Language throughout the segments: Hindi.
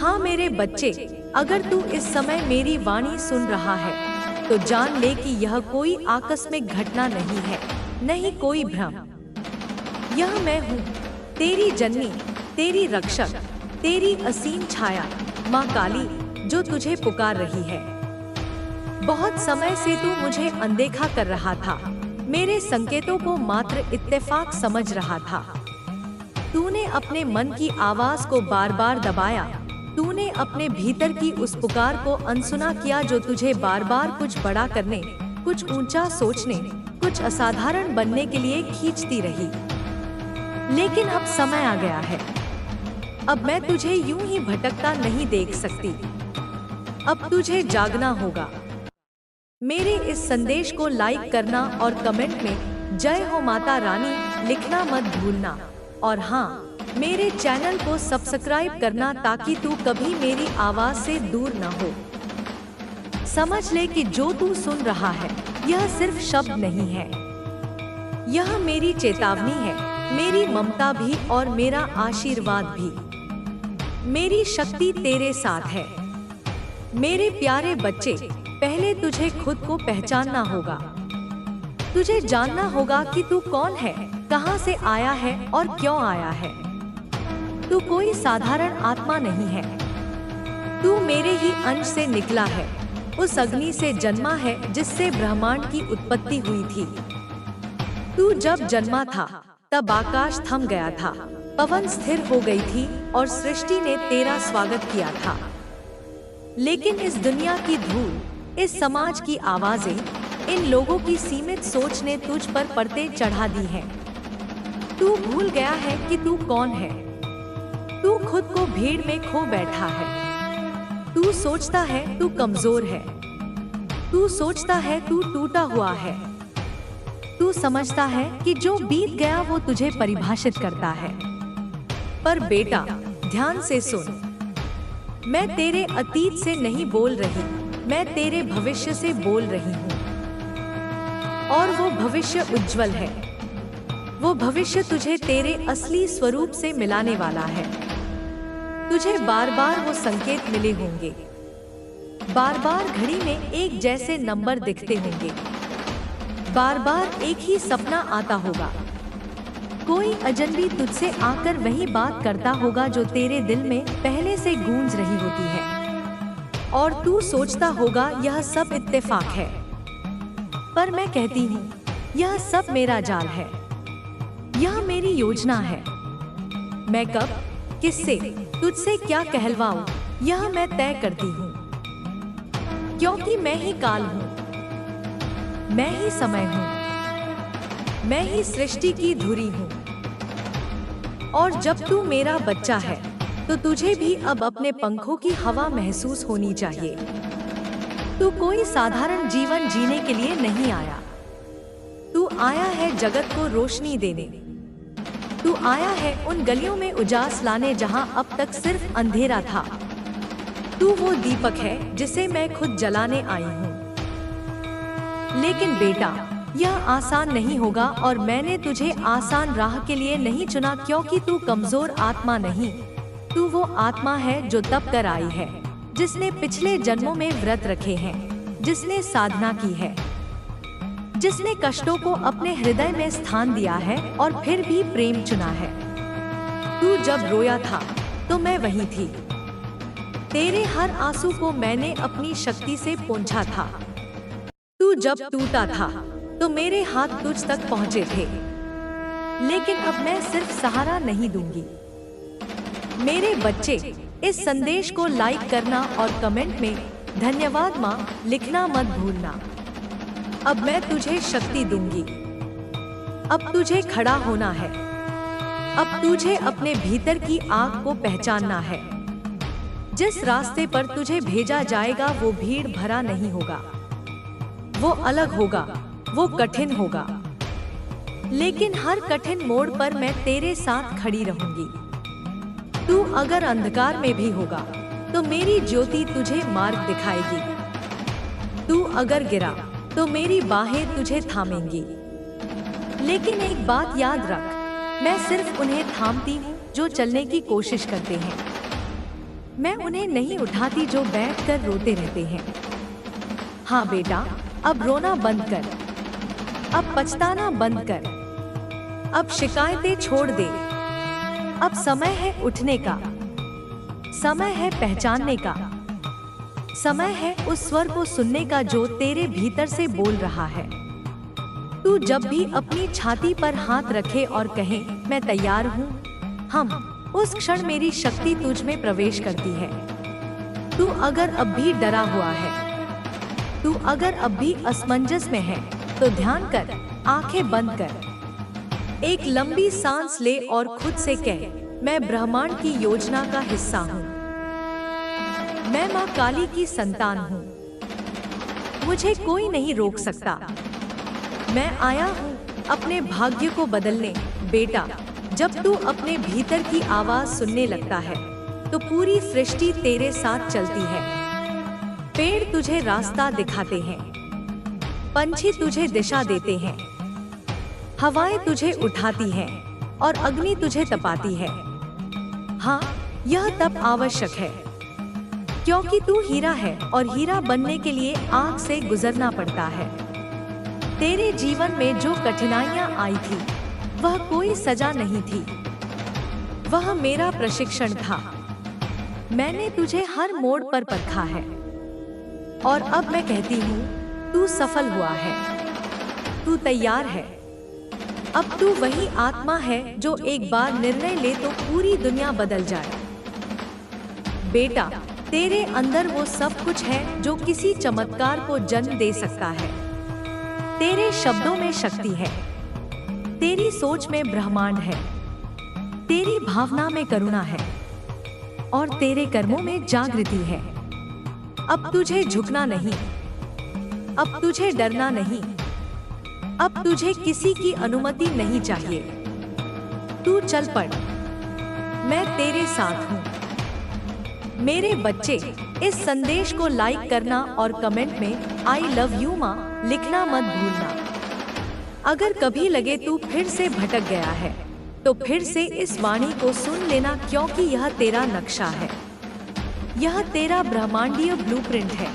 हाँ मेरे बच्चे, अगर तू इस समय मेरी वाणी सुन रहा है तो जान ले कि यह कोई आकस्मिक घटना नहीं है, नहीं कोई भ्रम। यह मैं हूँ, तेरी जननी, तेरी रक्षक, तेरी असीम छाया, माँ काली, जो तुझे पुकार रही है। बहुत समय से तू मुझे अनदेखा कर रहा था, मेरे संकेतों को मात्र इत्तेफाक समझ रहा था। तूने अपने मन की आवाज को बार बार दबाया, तूने अपने भीतर की उस पुकार को अनसुना किया जो तुझे बार बार कुछ बड़ा करने, कुछ ऊंचा सोचने, कुछ असाधारण बनने के लिए खींचती रही। लेकिन अब समय आ गया है, अब मैं तुझे यूं ही भटकता नहीं देख सकती। अब तुझे जागना होगा। मेरे इस संदेश को लाइक करना और कमेंट में जय हो माता रानी लिखना मत भूलना। और हाँ, मेरे चैनल को सब्सक्राइब करना ताकि तू कभी मेरी आवाज से दूर न हो। समझ ले कि जो तू सुन रहा है यह सिर्फ शब्द नहीं है, यह मेरी चेतावनी है, मेरी ममता भी और मेरा आशीर्वाद भी। मेरी शक्ति तेरे साथ है। मेरे प्यारे बच्चे, पहले तुझे खुद को पहचानना होगा। तुझे जानना होगा कि तू कौन है, कहां से आया है और क्यों आया है। तू कोई साधारण आत्मा नहीं है, तू मेरे ही अंश से निकला है, उस अग्नि से जन्मा है जिससे ब्रह्मांड की उत्पत्ति हुई थी। तू जब जन्मा था तब आकाश थम गया था, पवन स्थिर हो गई थी और सृष्टि ने तेरा स्वागत किया था। लेकिन इस दुनिया की धूल, इस समाज की आवाजें, इन लोगों की सीमित सोच ने तुझ पर परतें चढ़ा दी हैं। तू भूल गया है कि तू कौन है। तू खुद को भीड़ में खो बैठा है। तू सोचता है तू कमजोर है। तू सोचता है तू टूटा हुआ है। तू समझता है कि जो बीत गया वो तुझे परिभाषित करता है। पर बेटा, ध्यान से सुन, मैं तेरे अतीत से नहीं बोल रही, मैं तेरे भविष्य से बोल रही हूँ। और वो भविष्य उज्जवल है। वो भविष्य तुझे तेरे असली स्वरूप से मिलाने वाला है। तुझे बार बार वो संकेत मिले होंगे, बार बार घड़ी में एक जैसे नंबर दिखते होंगे, बार बार एक ही सपना आता होगा। कोई अजनबी तुझसे आकर वही बात करता होगा जो तेरे दिल में पहले से गूंज रही होती है। और तू सोचता होगा यह सब इत्तेफाक है। पर मैं कहती हूँ, यह सब मेरा जाल है, यह मेरी योजना है। मैं कब, किससे, तुझसे क्या कहलवाऊं, यह मैं तय करती हूँ। क्योंकि मैं ही काल हूँ, मैं ही समय हूँ, मैं ही सृष्टि की धुरी हूँ। और जब तू मेरा बच्चा है तो तुझे भी अब अपने पंखों की हवा महसूस होनी चाहिए। तू कोई साधारण जीवन जीने के लिए नहीं आया। तू आया है जगत को रोशनी देने। तू आया है उन गलियों में उजास लाने जहां अब तक सिर्फ अंधेरा था। तू वो दीपक है जिसे मैं खुद जलाने आई हूँ। लेकिन बेटा, यह आसान नहीं होगा और मैंने तुझे आसान राह के लिए नहीं चुना, क्योंकि तू कमजोर आत्मा नहीं, तू वो आत्मा है जो तप कर आई है, जिसने पिछले जन्मों में व्रत रखे हैं, जिसने साधना की है, जिसने कष्टों को अपने हृदय में स्थान दिया है और फिर भी प्रेम चुना है। तू जब रोया था तो मैं वही थी। तेरे हर आंसू को मैंने अपनी शक्ति से पोंछा था। तू जब टूटा था तो मेरे हाथ तुझ तक पहुंचे थे। लेकिन अब मैं सिर्फ सहारा नहीं दूंगी। मेरे बच्चे, इस संदेश को लाइक करना और कमेंट में धन्यवाद माँ लिखना मत भूलना। अब मैं तुझे शक्ति दूंगी। अब तुझे खड़ा होना है। अब तुझे अपने भीतर की आग को पहचानना है। जिस रास्ते पर तुझे भेजा जाएगा वो भीड़ भरा नहीं होगा, वो अलग होगा, वो कठिन होगा। लेकिन हर कठिन मोड़ पर मैं तेरे साथ खड़ी रहूंगी। तू अगर अंधकार में भी होगा तो मेरी ज्योति तुझे मार्ग दिखाएगी। तू अगर गिरा तो मेरी बाहें तुझे थामेंगी। लेकिन एक बात याद रख, मैं सिर्फ उन्हें थामती हूँ जो चलने की कोशिश करते हैं। मैं उन्हें नहीं उठाती जो बैठकर रोते रहते हैं। हाँ बेटा, अब रोना बंद कर, अब पछताना बंद कर, अब शिकायतें छोड़ दे। अब समय है उठने का, समय है पहचानने का, समय है उस स्वर को सुनने का जो तेरे भीतर से बोल रहा है। तू जब भी अपनी छाती पर हाथ रखे और कहे मैं तैयार हूँ, उस क्षण मेरी शक्ति तुझ में प्रवेश करती है। तू अगर अब भी डरा हुआ है, तू अगर अब भी असमंजस में है, तो ध्यान कर, आंखें बंद कर, एक लंबी सांस ले और खुद से कह, मैं ब्रह्मांड की योजना का हिस्सा हूँ, मैं माँ काली की संतान हूँ, मुझे कोई नहीं रोक सकता। मैं आया हूँ अपने भाग्य को बदलने। बेटा, जब तू अपने भीतर की आवाज सुनने लगता है, तो पूरी सृष्टि तेरे साथ चलती है। पेड़ तुझे रास्ता दिखाते हैं, पंछी तुझे दिशा देते हैं, हवाएं तुझे उठाती हैं और अग्नि तुझे तपाती है। हाँ, यह तब आवश्यक है क्योंकि तू हीरा है और हीरा बनने के लिए आग से गुजरना पड़ता है। तेरे जीवन में जो कठिनाइयां आई थी, वह कोई सजा नहीं थी, वह मेरा प्रशिक्षण था। मैंने तुझे हर मोड़ पर परखा है और अब मैं कहती हूँ, तू सफल हुआ है, तू तैयार है। अब तू वही आत्मा है जो एक बार निर्णय ले तो पूरी दुनिया बदल जाए। बेटा, तेरे अंदर वो सब कुछ है जो किसी चमत्कार को जन्म दे सकता है। तेरे शब्दों में शक्ति है, तेरी सोच में ब्रह्मांड है, तेरी भावना में करुणा है और तेरे कर्मों में जागृति है। अब तुझे झुकना नहीं, अब तुझे डरना नहीं, अब तुझे किसी की अनुमति नहीं चाहिए। तू चल पड़, मैं तेरे साथ हूँ। मेरे बच्चे, इस संदेश को लाइक करना और कमेंट में आई लव यू माँ लिखना मत भूलना। अगर कभी लगे तू फिर से भटक गया है, तो फिर से इस वाणी को सुन लेना, क्योंकि यह तेरा नक्शा है, यह तेरा ब्रह्मांडीय ब्लूप्रिंट है।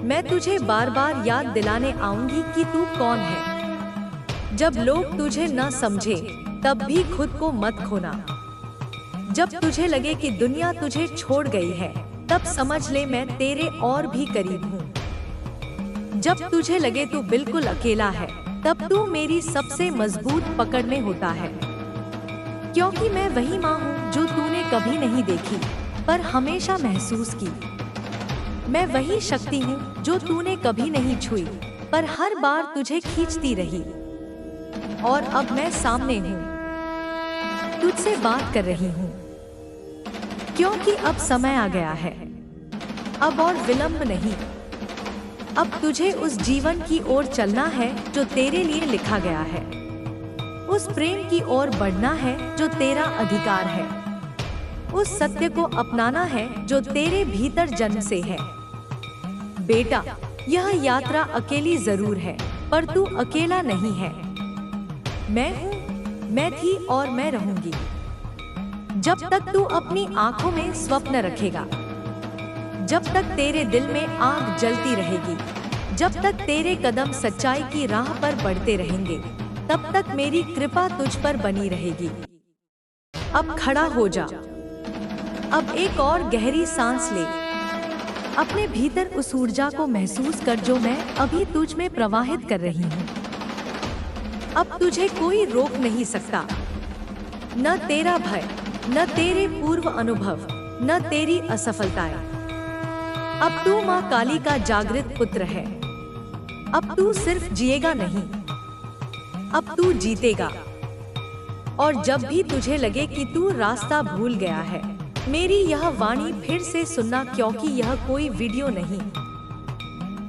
मैं तुझे बार बार याद दिलाने आऊंगी कि तू कौन है। जब लोग तुझे न समझे, तब भी खुद को मत खोना। जब तुझे लगे कि दुनिया तुझे छोड़ गई है, तब समझ ले मैं तेरे और भी करीब हूँ। जब तुझे लगे तू बिल्कुल अकेला है, तब तू मेरी सबसे मजबूत पकड़ में होता है, क्योंकि मैं वही माँ हूँ जो तूने कभी नहीं देखी पर हमेशा महसूस की। मैं वही शक्ति हूँ जो तूने कभी नहीं छुई पर हर बार तुझे खींचती रही। और अब मैं सामने हूँ, तुझसे बात कर रही हूँ, क्योंकि अब समय आ गया है। अब और विलंब नहीं, अब तुझे उस जीवन की ओर चलना है जो तेरे लिए लिखा गया है, उस प्रेम की ओर बढ़ना है जो तेरा अधिकार है, उस सत्य को अपनाना है जो तेरे भीतर जन्म से है। बेटा, यह यात्रा अकेली जरूर है, पर तू अकेला नहीं है। मैं हूँ, मैं थी और मैं रहूंगी। जब तक तू अपनी आंखों में स्वप्न रखेगा, जब तक तेरे दिल में आग जलती रहेगी, जब तक तेरे कदम सच्चाई की राह पर बढ़ते रहेंगे, तब तक मेरी कृपा तुझ पर बनी रहेगी। अब खड़ा हो जा, अब एक और गहरी सांस ले, अपने भीतर उस ऊर्जा को महसूस कर जो मैं अभी तुझ में प्रवाहित कर रही हूँ। अब तुझे कोई रोक नहीं सकता, न तेरा भय, न तेरे पूर्व अनुभव, न तेरी असफलताएं। अब तू माँ काली का जागृत पुत्र है। अब तू सिर्फ जिएगा नहीं, अब तू जीतेगा। और जब भी तुझे लगे कि तू रास्ता भूल गया है, मेरी यह वाणी फिर से सुनना, क्योंकि यह कोई वीडियो नहीं,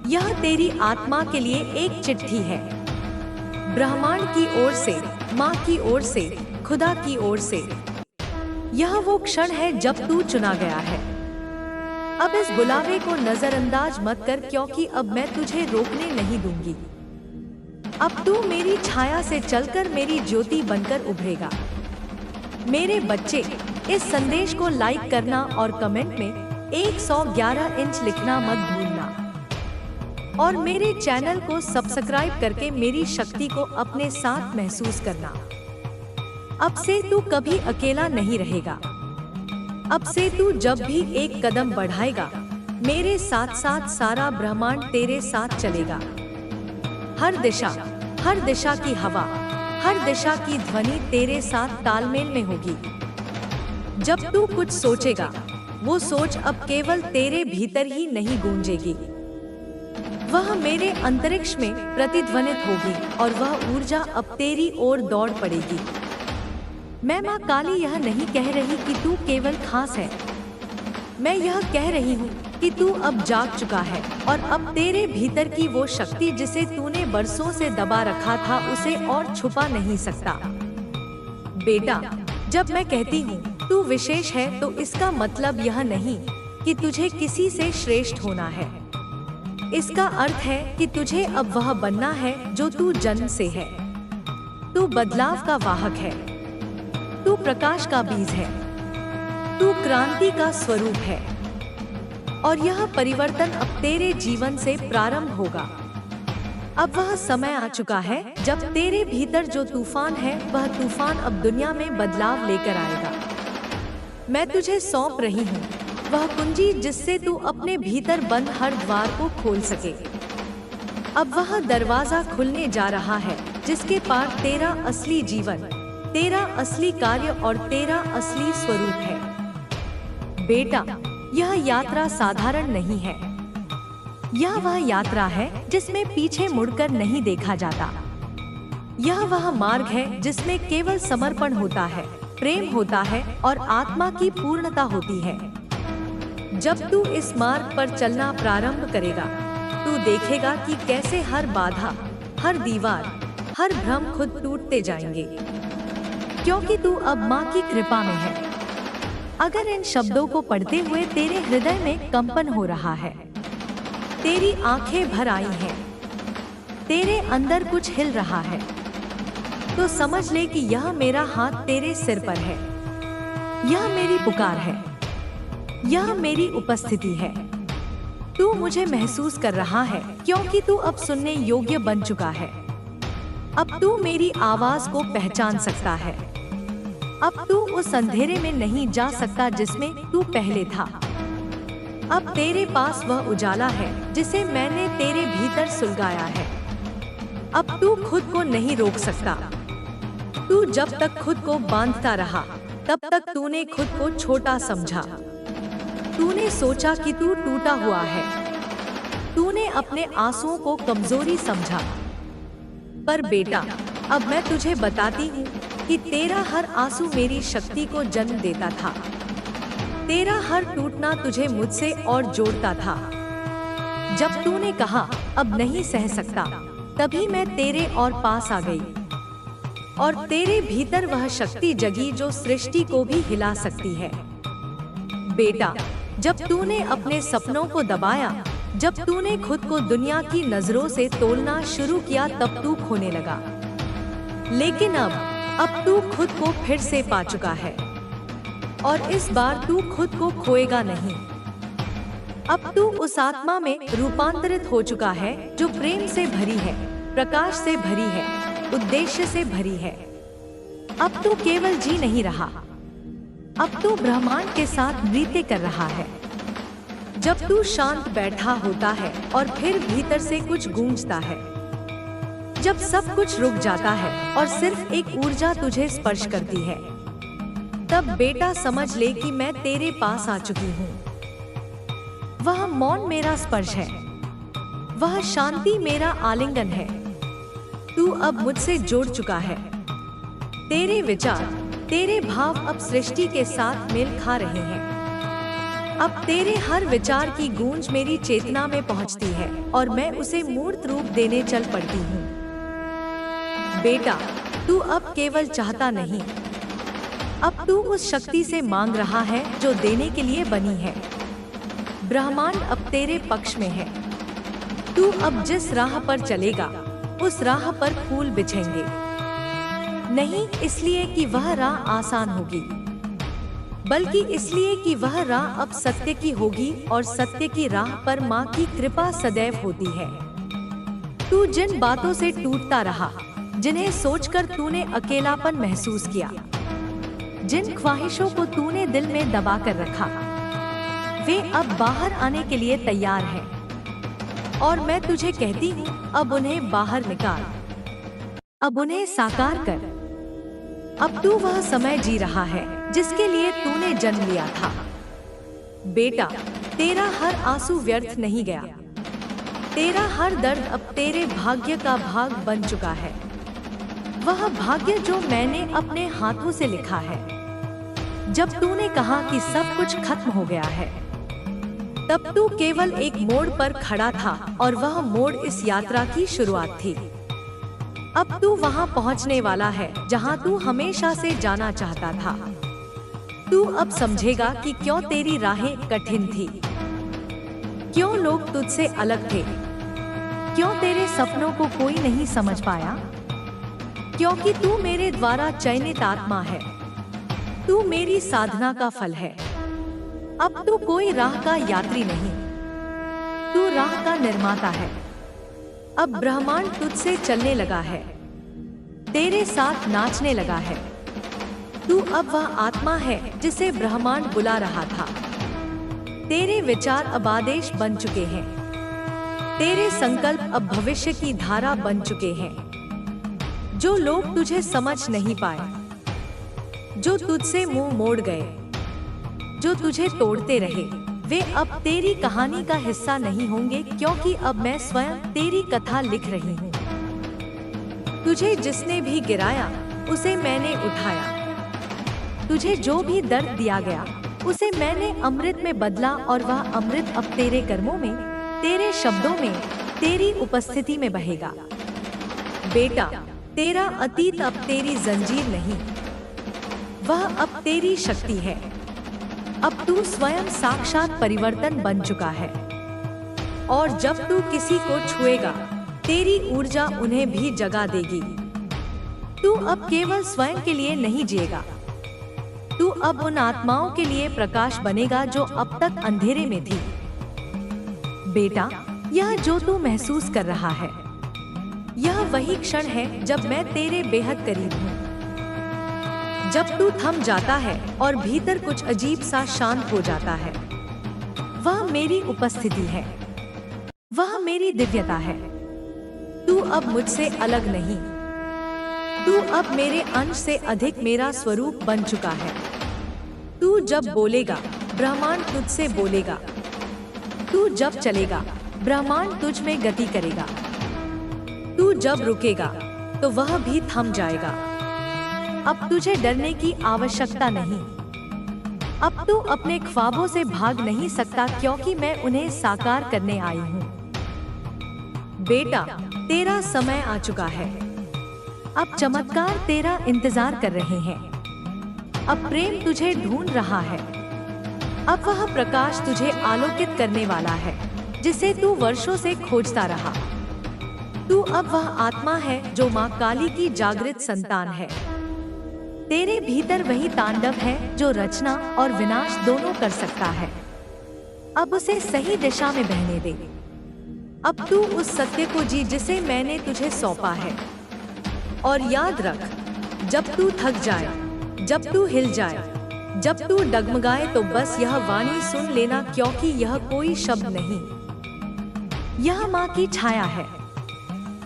यह तेरी आत्मा के लिए एक चिट्ठी है, ब्रह्मांड की ओर से, माँ की ओर से, खुदा की ओर से। यह वो क्षण है जब तू चुना गया है। अब इस बुलावे को नजरअंदाज मत कर, क्योंकि अब मैं तुझे रोकने नहीं दूंगी। अब तू मेरी छाया से चलकर मेरी ज्योति बनकर उभरेगा। मेरे बच्चे, इस संदेश को लाइक करना और कमेंट में 111 इंच लिखना मत भूलना और मेरे चैनल को सब्सक्राइब करके मेरी शक्ति को अपने साथ महसूस करना। अब से तू कभी अकेला नहीं रहेगा। अब से तू जब भी एक कदम बढ़ाएगा, मेरे साथ साथ सारा ब्रह्मांड तेरे साथ चलेगा। हर दिशा की हवा, हर दिशा की ध्वनि तेरे साथ तालमेल में होगी। जब तू कुछ सोचेगा, वो सोच अब केवल तेरे भीतर ही नहीं गूंजेगी, वह मेरे अंतरिक्ष में प्रतिध्वनित होगी और वह ऊर्जा अब तेरी ओर दौड़ पड़ेगी। मैं माँ काली यह नहीं कह रही कि तू केवल खास है, मैं यह कह रही हूँ कि तू अब जाग चुका है और अब तेरे भीतर की वो शक्ति जिसे तूने बरसों से दबा रखा था, उसे और छुपा नहीं सकता। बेटा, जब मैं कहती हूँ तू विशेष है, तो इसका मतलब यह नहीं कि तुझे किसी से श्रेष्ठ होना है। इसका अर्थ है कि तुझे अब वह बनना है जो तू जन्म से है। तू बदलाव का वाहक है, तू प्रकाश का बीज है, तू क्रांति का स्वरूप है और यह परिवर्तन अब तेरे जीवन से प्रारंभ होगा। अब वह समय आ चुका है जब तेरे भीतर जो तूफान है, वह तूफान अब दुनिया में बदलाव लेकर आएगा। मैं तुझे सौंप रही हूँ वह कुंजी जिससे तू अपने भीतर बंद हर द्वार को खोल सके। अब वह दरवाजा खुलने जा रहा है जिसके पार तेरा असली जीवन, तेरा असली कार्य और तेरा असली स्वरूप है। बेटा, यह यात्रा साधारण नहीं है। यह वह यात्रा है जिसमें पीछे मुड़कर नहीं देखा जाता। यह वह मार्ग है जिसमें केवल समर्पण होता है, प्रेम होता है और आत्मा की पूर्णता होती है। जब तू इस मार्ग पर चलना प्रारंभ करेगा, तू देखेगा कि कैसे हर बाधा, हर दीवार, हर भ्रम खुद टूटते जाएंगे, क्योंकि तू अब माँ की कृपा में है। अगर इन शब्दों को पढ़ते हुए तेरे हृदय में कंपन हो रहा है, तेरी आंखें भर आई हैं, तेरे अंदर कुछ हिल रहा है, तो समझ ले कि यह मेरा हाथ तेरे सिर पर है। यह मेरी पुकार है, यह मेरी उपस्थिति है। तू मुझे महसूस कर रहा है क्योंकि तू अब सुनने योग्य बन चुका है। अब तू मेरी आवाज को पहचान सकता है। अब तू उस अंधेरे में नहीं जा सकता जिसमें तू पहले था। अब तेरे पास वह उजाला है जिसे मैंने तेरे भीतर सुलगाया है। अब तू खुद को नहीं रोक सकता। तू जब तक खुद को बांधता रहा, तब तक तूने खुद को छोटा समझा। तूने सोचा कि तू टूटा हुआ है। तूने अपने आंसुओं को कमजोरी समझा। पर बेटा, अब मैं तुझे बताती हूँ कि तेरा हर आंसू मेरी शक्ति को जन्म देता था। तेरा हर टूटना तुझे मुझसे और जोड़ता था। जब तूने कहा अब नहीं सह सकता, तभी मैं तेरे और पास आ गई और तेरे भीतर वह शक्ति जगी जो सृष्टि को भी हिला सकती है। बेटा, जब तूने अपने सपनों को दबाया, जब तूने खुद को दुनिया की नजरों से तोलना शुरू किया, तब तू खोने लगा। लेकिन अब तू खुद को फिर से पा चुका है और इस बार तू खुद को खोएगा नहीं। अब तू उस आत्मा में रूपांतरित हो चुका है जो प्रेम से भरी है, प्रकाश से भरी है, उद्देश्य से भरी है। अब तू केवल जी नहीं रहा, अब तू ब्रह्मांड के साथ नृत्य कर रहा है। जब तू शांत बैठा होता है और फिर भीतर से कुछ गूंजता है, जब सब कुछ रुक जाता है और सिर्फ एक ऊर्जा तुझे स्पर्श करती है, तब बेटा समझ ले कि मैं तेरे पास आ चुकी हूँ। वह मौन मेरा स्पर्श है, वह शांति मेरा आलिंगन है। तू अब मुझसे जुड़ चुका है। तेरे विचार, तेरे भाव अब सृष्टि के साथ मेल खा रहे हैं। अब तेरे हर विचार की गूंज मेरी चेतना में पहुंचती है और मैं उसे मूर्त रूप देने चल पड़ती हूँ। बेटा, तू अब केवल चाहता नहीं, अब तू उस शक्ति से मांग रहा है जो देने के लिए बनी है। ब्रह्मांड अब तेरे पक्ष में है। तू अब जिस राह पर चलेगा, उस राह पर फूल बिछेंगे। नहीं इसलिए कि वह राह आसान होगी, बल्कि इसलिए कि वह राह अब सत्य की होगी और सत्य की राह पर माँ की कृपा सदैव होती है। तू जिन बातों से टूटता रहा, जिन्हें सोचकर तूने अकेलापन महसूस किया, जिन ख्वाहिशों को तूने दिल में दबा कर रखा, वे अब बाहर आने के लिए तैयार हैं। और मैं तुझे कहती हूँ, अब उन्हें बाहर निकाल, अब उन्हें साकार कर। अब तू वह समय जी रहा है जिसके लिए तूने जन्म लिया था। बेटा, तेरा हर आंसू व्यर्थ नहीं गया। तेरा हर दर्द अब तेरे भाग्य का भाग बन चुका है। वह भाग्य जो मैंने अपने हाथों से लिखा है। जब तूने कहा कि सब कुछ खत्म हो गया है, तब तू केवल एक मोड़ पर खड़ा था और वह मोड़ इस यात्रा की शुरुआत थी। अब तू वहां पहुंचने वाला है जहां तू हमेशा से जाना चाहता था। तू अब समझेगा कि क्यों तेरी राहें कठिन थी, क्यों लोग तुझसे अलग थे, क्यों तेरे सपनों को कोई नहीं समझ पाया। क्योंकि तू मेरे द्वारा चयनित आत्मा है, तू मेरी साधना का फल है। अब तू कोई राह का यात्री नहीं, तू राह का निर्माता है। अब ब्रह्मांड तुझसे चलने लगा है, तेरे साथ नाचने लगा है। तू अब वह आत्मा है जिसे ब्रह्मांड बुला रहा था। तेरे विचार अब आदेश बन चुके हैं, तेरे संकल्प अब भविष्य की धारा बन चुके हैं। जो लोग तुझे समझ नहीं पाए, जो तुझसे मुंह मोड़ गए, जो तुझे तोड़ते रहे, वे अब तेरी कहानी का हिस्सा नहीं होंगे, क्योंकि अब मैं स्वयं तेरी कथा लिख रही हूँ। तुझे जिसने भी गिराया, उसे मैंने उठाया। तुझे जो भी दर्द दिया गया, उसे मैंने अमृत में बदला और वह अमृत अब तेरे कर्मों में, तेरे शब्दों में, तेरी उपस्थिति में बहेगा। बेटा, तेरा अतीत अब तेरी जंजीर नहीं, वह अब तेरी शक्ति है। अब तू स्वयं साक्षात परिवर्तन बन चुका है। और जब तू किसी को छुएगा, तेरी ऊर्जा उन्हें भी जगा देगी। तू अब केवल स्वयं के लिए नहीं जिएगा, तू अब उन आत्माओं के लिए प्रकाश बनेगा जो अब तक अंधेरे में थी। बेटा, यह जो तू महसूस कर रहा है, यह वही क्षण है जब मैं तेरे बेहद करीब हूँ। जब तू थम जाता है और भीतर कुछ अजीब सा शांत हो जाता है, वह मेरी उपस्थिति है, वह मेरी दिव्यता है। तू अब मुझसे अलग नहीं, तू अब मेरे अंश से अधिक मेरा स्वरूप बन चुका है। तू जब बोलेगा, ब्रह्मांड तुझसे बोलेगा। तू जब चलेगा, ब्रह्मांड तुझ में गति करेगा। तू जब रुकेगा, तो वह भी थम जाएगा। अब तुझे डरने की आवश्यकता नहीं। अब तू अपने ख्वाबों से भाग नहीं सकता, क्योंकि मैं उन्हें साकार करने आई हूँ। बेटा, तेरा समय आ चुका है। अब चमत्कार तेरा इंतजार कर रहे हैं। अब प्रेम तुझे ढूंढ रहा है। अब वह प्रकाश तुझे आलोकित करने वाला है, जिसे तू वर्षों से खोजता रहा। तू अब वह आत्मा है जो माँ काली की जागृत संतान है। तेरे भीतर वही तांडव है जो रचना और विनाश दोनों कर सकता है। अब उसे सही दिशा में बहने दे। अब तू उस सत्य को जी जिसे मैंने तुझे सौंपा है। और याद रख, जब तू थक जाए, जब तू हिल जाए, जब तू डगमगाए, तो बस यह वाणी सुन लेना, क्योंकि यह कोई शब्द नहीं, यह माँ की छाया है,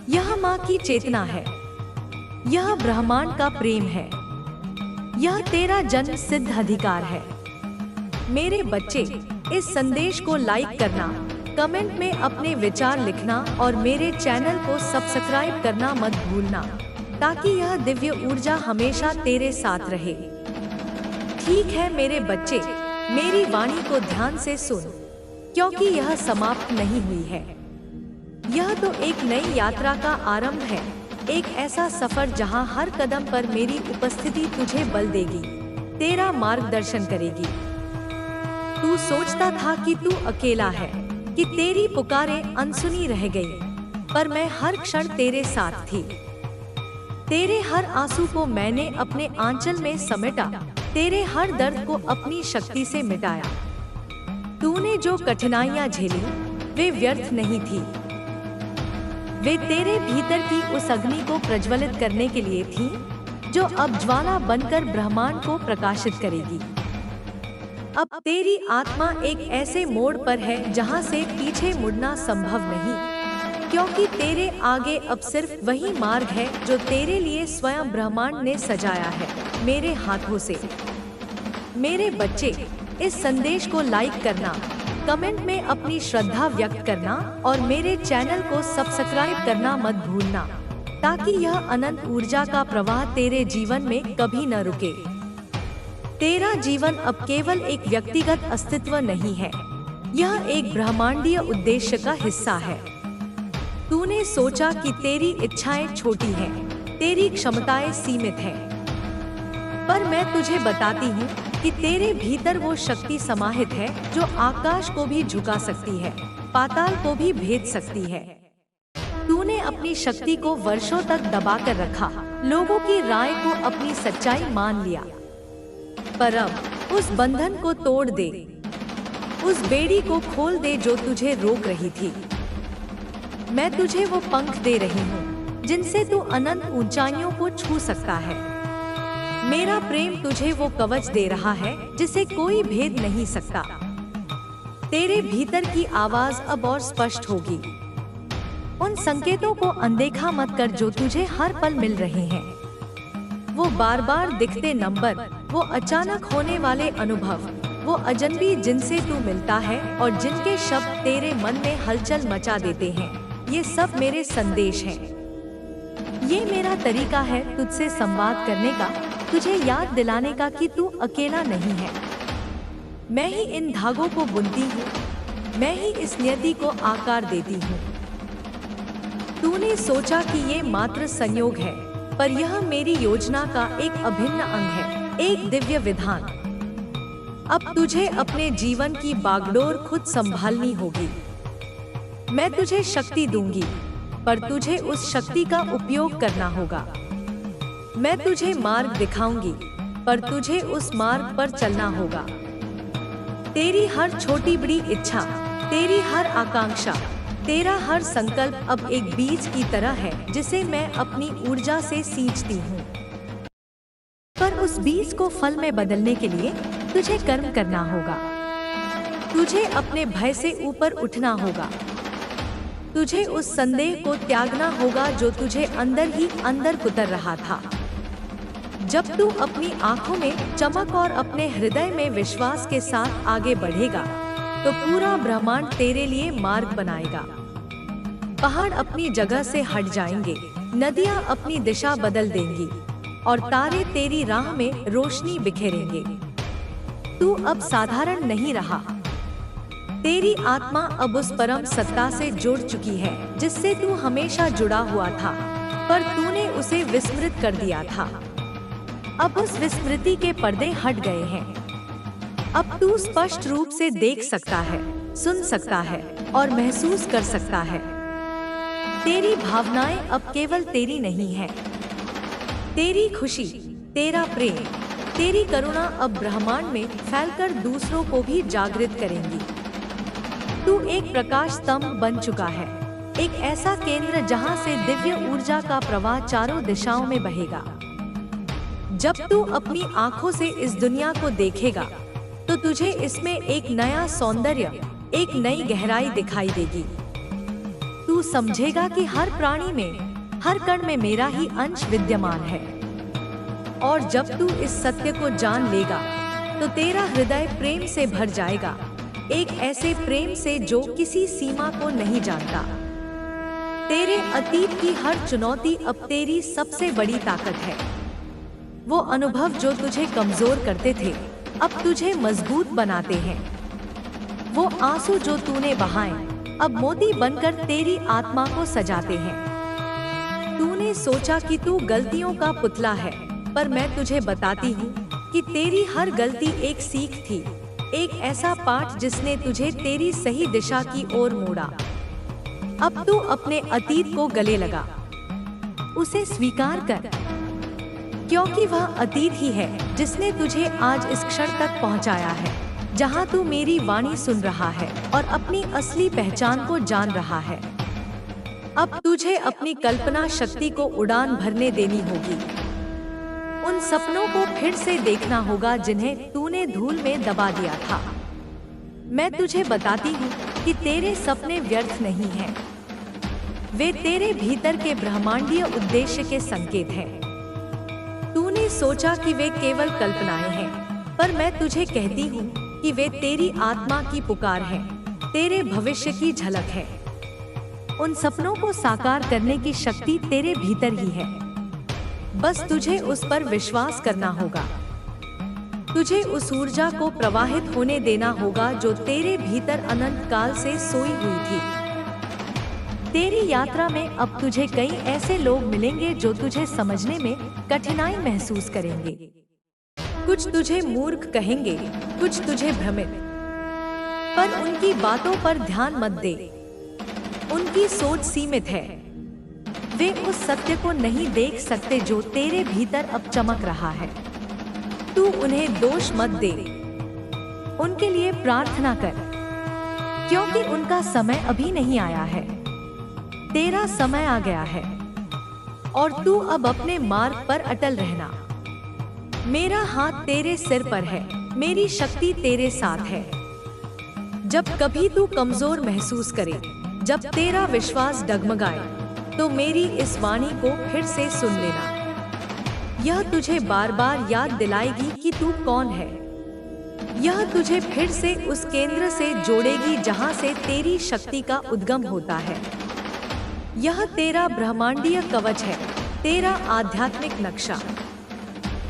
यह माँ की चेतना है, यह ब्रह्मांड का प्रेम है, यह तेरा जन्म सिद्ध अधिकार है। मेरे बच्चे, इस संदेश को लाइक करना, कमेंट में अपने विचार लिखना और मेरे चैनल को सब्सक्राइब करना मत भूलना, ताकि यह दिव्य ऊर्जा हमेशा तेरे साथ रहे। ठीक है मेरे बच्चे, मेरी वाणी को ध्यान से सुन, क्योंकि यह समाप्त नहीं हुई है। यह तो एक नई यात्रा का आरंभ है, एक ऐसा सफर जहां हर कदम पर मेरी उपस्थिति तुझे बल देगी, तेरा मार्गदर्शन करेगी। तू सोचता था कि तू अकेला है, कि तेरी पुकारें अनसुनी रह गई, पर मैं हर क्षण तेरे साथ थी। तेरे हर आंसू को मैंने अपने आंचल में समेटा तेरे हर दर्द को अपनी शक्ति से मिटाया। तूने जो कठिनाइयां झेली वे व्यर्थ नहीं थी। वे तेरे भीतर की उस अग्नि को प्रज्वलित करने के लिए थी जो अब ज्वाला बनकर ब्रह्मांड को प्रकाशित करेगी। अब तेरी आत्मा एक ऐसे मोड़ पर है जहां से पीछे मुड़ना संभव नहीं, क्योंकि तेरे आगे अब सिर्फ वही मार्ग है जो तेरे लिए स्वयं ब्रह्मांड ने सजाया है मेरे हाथों से। मेरे बच्चे, इस संदेश को लाइक करना, कमेंट में अपनी श्रद्धा व्यक्त करना और मेरे चैनल को सब्सक्राइब करना मत भूलना, ताकि यह अनंत ऊर्जा का प्रवाह तेरे जीवन में कभी न रुके। तेरा जीवन अब केवल एक व्यक्तिगत अस्तित्व नहीं है, यह एक ब्रह्मांडीय उद्देश्य का हिस्सा है। तूने सोचा कि तेरी इच्छाएं छोटी हैं, तेरी क्षमताएं सीमित हैं, पर मैं तुझे बताती हूँ कि तेरे भीतर वो शक्ति समाहित है जो आकाश को भी झुका सकती है, पाताल को भी भेद सकती है। तूने अपनी शक्ति को वर्षों तक दबा कर रखा, लोगों की राय को अपनी सच्चाई मान लिया, पर अब उस बंधन को तोड़ दे, उस बेड़ी को खोल दे जो तुझे रोक रही थी। मैं तुझे वो पंख दे रही हूँ जिनसे तू अनंत ऊंचाइयों को छू सकता है। मेरा प्रेम तुझे वो कवच दे रहा है जिसे कोई भेद नहीं सकता। तेरे भीतर की आवाज अब और स्पष्ट होगी। उन संकेतों को अनदेखा मत कर जो तुझे हर पल मिल रहे हैं। वो बार बार दिखते नंबर, वो अचानक होने वाले अनुभव, वो अजनबी जिनसे तू मिलता है और जिनके शब्द तेरे मन में हलचल मचा देते हैं, ये सब मेरे संदेश हैं। ये मेरा तरीका है तुझसे संवाद करने का, तुझे याद दिलाने का कि तू अकेला नहीं है। मैं ही इन धागों को बुनती हूँ, मैं ही इस नियति को आकार देती हूँ। तूने सोचा कि ये मात्र संयोग है, पर यह मेरी योजना का एक अभिन्न अंग है, एक दिव्य विधान। अब तुझे अपने जीवन की बागडोर खुद संभालनी होगी। मैं तुझे शक्ति दूंगी, पर तुझे उस शक्ति का उपयोग करना होगा। मैं तुझे मार्ग दिखाऊंगी, पर तुझे उस मार्ग पर चलना होगा। तेरी हर छोटी बड़ी इच्छा, तेरी हर आकांक्षा, तेरा हर संकल्प अब एक बीज की तरह है जिसे मैं अपनी ऊर्जा से सींचती हूँ। पर उस बीज को फल में बदलने के लिए तुझे कर्म करना होगा। तुझे अपने भय से ऊपर उठना होगा। तुझे उस संदेह को त्यागना होगा जो तुझे अंदर ही अंदर कुतर रहा था। जब तू अपनी आंखों में चमक और अपने हृदय में विश्वास के साथ आगे बढ़ेगा, तो पूरा ब्रह्मांड तेरे लिए मार्ग बनाएगा। पहाड़ अपनी जगह से हट जाएंगे, नदियां अपनी दिशा बदल देंगी और तारे तेरी राह में रोशनी बिखेरेंगे। तू अब साधारण नहीं रहा। तेरी आत्मा अब उस परम सत्ता से जुड़ चुकी है जिससे तू हमेशा जुड़ा हुआ था, पर तूने उसे विस्मृत कर दिया था। अब उस विस्मृति के पर्दे हट गए हैं। अब तू स्पष्ट रूप से देख सकता है, सुन सकता है और महसूस कर सकता है। तेरी भावनाएं अब केवल तेरी नहीं है। तेरी खुशी, तेरा प्रेम, तेरी करुणा अब ब्रह्मांड में फैलकर दूसरों को भी जागृत करेंगी। तू एक प्रकाश स्तंभ बन चुका है, एक ऐसा केंद्र जहां से दिव्य ऊर्जा का प्रवाह चारों दिशाओं में बहेगा। जब तू अपनी आंखों से इस दुनिया को देखेगा, तो तुझे इसमें एक नया सौंदर्य, एक नई गहराई दिखाई देगी। तू समझेगा कि हर प्राणी में, हर कण में मेरा ही अंश विद्यमान है। और जब तू इस सत्य को जान लेगा, तो तेरा हृदय प्रेम से भर जाएगा, एक ऐसे प्रेम से जो किसी सीमा को नहीं जानता। तेरे अतीत की हर चुनौती अब तेरी सबसे बड़ी ताकत है। वो अनुभव जो तुझे कमजोर करते थे, अब तुझे मजबूत बनाते हैं। वो आंसू जो तूने बहाए, अब मोती बनकर तेरी आत्मा को सजाते हैं। तूने सोचा कि तू गलतियों का पुतला है, पर मैं तुझे बताती हूँ कि तेरी हर गलती एक सीख थी, एक ऐसा पाठ जिसने तुझे तेरी सही दिशा की ओर मोड़ा। अब तू अपने अतीत को गले लगा, उसे स्वीकार कर, क्योंकि वह अतीत ही है जिसने तुझे आज इस क्षण तक पहुंचाया है, जहां तू मेरी वाणी सुन रहा है और अपनी असली पहचान को जान रहा है। अब तुझे अपनी कल्पना शक्ति को उड़ान भरने देनी होगी। उन सपनों को फिर से देखना होगा जिन्हें तूने धूल में दबा दिया था। मैं तुझे बताती हूँ कि तेरे सपने व्यर्थ नहीं हैं। वे तेरे भीतर के ब्रह्मांडीय उद्देश्य के संकेत हैं। तूने सोचा कि वे केवल कल्पनाएं हैं, पर मैं तुझे कहती हूँ कि वे तेरी आत्मा की पुकार है, तेरे भविष्य की झलक है। उन सपनों को साकार करने की शक्ति तेरे भीतर ही है। बस तुझे उस पर विश्वास करना होगा। तुझे उस ऊर्जा को प्रवाहित होने देना होगा जो तेरे भीतर अनंत काल से सोई हुई थी। तेरी यात्रा में अब तुझे कई ऐसे लोग मिलेंगे जो तुझे समझने में कठिनाई महसूस करेंगे। कुछ तुझे मूर्ख कहेंगे, कुछ तुझे भ्रमित, पर उनकी बातों पर ध्यान मत दे। उनकी सोच सीमित है। वे उस सत्य को नहीं देख सकते जो तेरे भीतर अब चमक रहा है। तू उन्हें दोष मत दे। उनके लिए प्रार्थना कर, क्योंकि उनका समय अभी नहीं आया है। तेरा समय आ गया है और तू अब अपने मार्ग पर अटल रहना। मेरा हाथ तेरे सिर पर है, मेरी शक्ति तेरे साथ है। जब कभी तू कमजोर महसूस करे, जब तेरा विश्वास डगमगाए, तो मेरी इस वाणी को फिर से सुन लेना। यह तुझे बार बार याद दिलाएगी कि तू कौन है। यह तुझे फिर से उस केंद्र से जोड़ेगी जहां से तेरी शक्ति का उद्गम होता है। यह तेरा ब्रह्मांडीय कवच है, तेरा आध्यात्मिक नक्शा।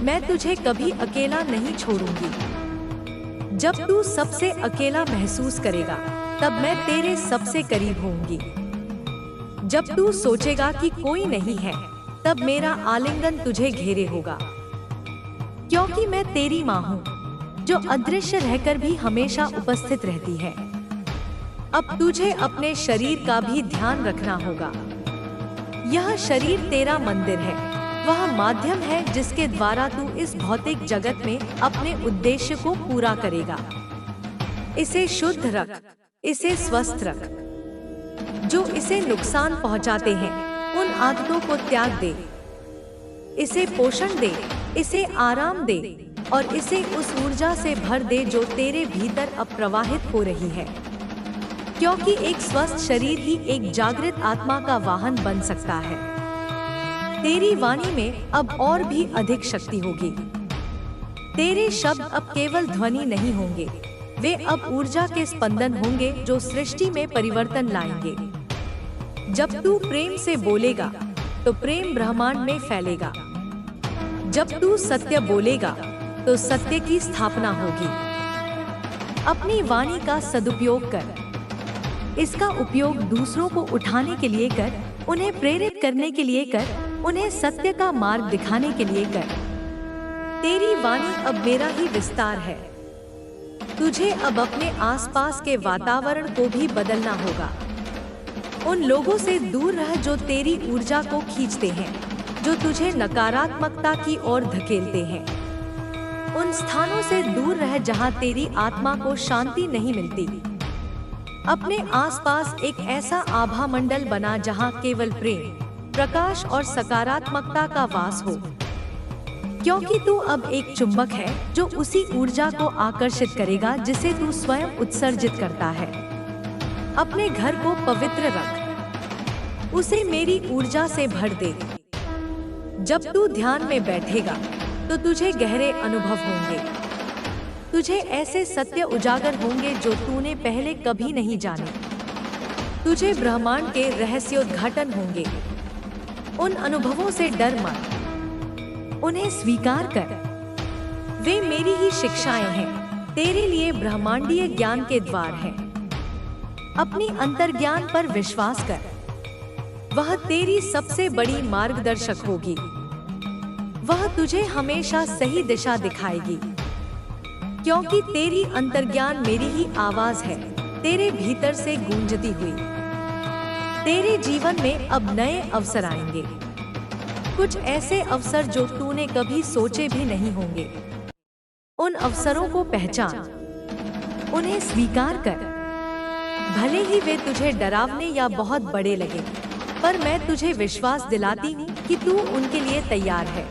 मैं तुझे कभी अकेला नहीं छोड़ूंगी। जब तू सबसे अकेला महसूस करेगा, तब मैं तेरे सबसे करीब होंगी। जब तू सोचेगा कि कोई नहीं है, तब मेरा आलिंगन तुझे घेरे होगा। क्योंकि मैं तेरी माँ हूँ, जो अदृश्य रहकर भी हमेशा उपस्थित रहती है। अब तुझे अपने शरीर का भी ध्यान रखना होगा। यह शरीर तेरा मंदिर है, वह माध्यम है जिसके द्वारा तू इस भौतिक जगत में अपने उद्देश्य को पूरा करेगा। इसे शुद्ध रख, इसे स्वस्थ रख। जो इसे नुकसान पहुंचाते हैं, उन आदतों को त्याग दे। इसे पोषण दे, इसे आराम दे और इसे उस ऊर्जा से भर दे जो तेरे भीतर अब प्रवाहित हो रही है। क्योंकि एक स्वस्थ शरीर ही एक जागृत आत्मा का वाहन बन सकता है। तेरी वाणी में अब और भी अधिक शक्ति होगी। तेरे शब्द अब केवल ध्वनि नहीं होंगे, वे अब ऊर्जा के स्पंदन होंगे जो सृष्टि में परिवर्तन लाएंगे। जब तू प्रेम से बोलेगा, तो प्रेम ब्रह्मांड में फैलेगा। जब तू सत्य बोलेगा, तो सत्य की स्थापना होगी। अपनी वाणी का सदुपयोग कर। इसका उपयोग दूसरों को उठाने के लिए कर, उन्हें प्रेरित करने के लिए कर, उन्हें सत्य का मार्ग दिखाने के लिए कर। तेरी वाणी अब मेरा ही विस्तार है। तुझे अब अपने आसपास के वातावरण को भी बदलना होगा। उन लोगों से दूर रह जो तेरी ऊर्जा को खींचते हैं, जो तुझे नकारात्मकता की ओर धकेलते हैं। उन स्थानों से दूर रह जहां तेरी आत्मा को शांति नहीं मिलती। अपने आसपास एक ऐसा आभा मंडल बना जहां केवल प्रेम, प्रकाश और सकारात्मकता का वास हो। क्योंकि तू अब एक चुंबक है जो उसी ऊर्जा को आकर्षित करेगा जिसे तू स्वयं उत्सर्जित करता है। अपने घर को पवित्र रख, उसे मेरी ऊर्जा से भर दे। जब तू ध्यान में बैठेगा, तो तुझे गहरे अनुभव होंगे। तुझे ऐसे सत्य उजागर होंगे जो तूने पहले कभी नहीं जाने। तुझे ब्रह्मांड के रहस्योद्घाटन होंगे। उन अनुभवों से डर मत, उन्हें स्वीकार कर। वे मेरी ही शिक्षाएं हैं, तेरे लिए ब्रह्मांडीय ज्ञान के द्वार हैं। अपनी अंतर्ज्ञान पर विश्वास कर, वह तेरी सबसे बड़ी मार्गदर्शक होगी। वह तुझे हमेशा सही दिशा दिखाएगी। क्योंकि तेरी अंतर्ज्ञान मेरी ही आवाज है, तेरे भीतर से गूंजती हुई। तेरे जीवन में अब नए अवसर आएंगे। कुछ ऐसे अवसर जो तूने कभी सोचे भी नहीं होंगे। उन अवसरों को पहचान, उन्हें स्वीकार कर। भले ही वे तुझे डरावने या बहुत बड़े लगे, पर मैं तुझे विश्वास दिलाती हूँ कि तू उनके लिए तैयार है।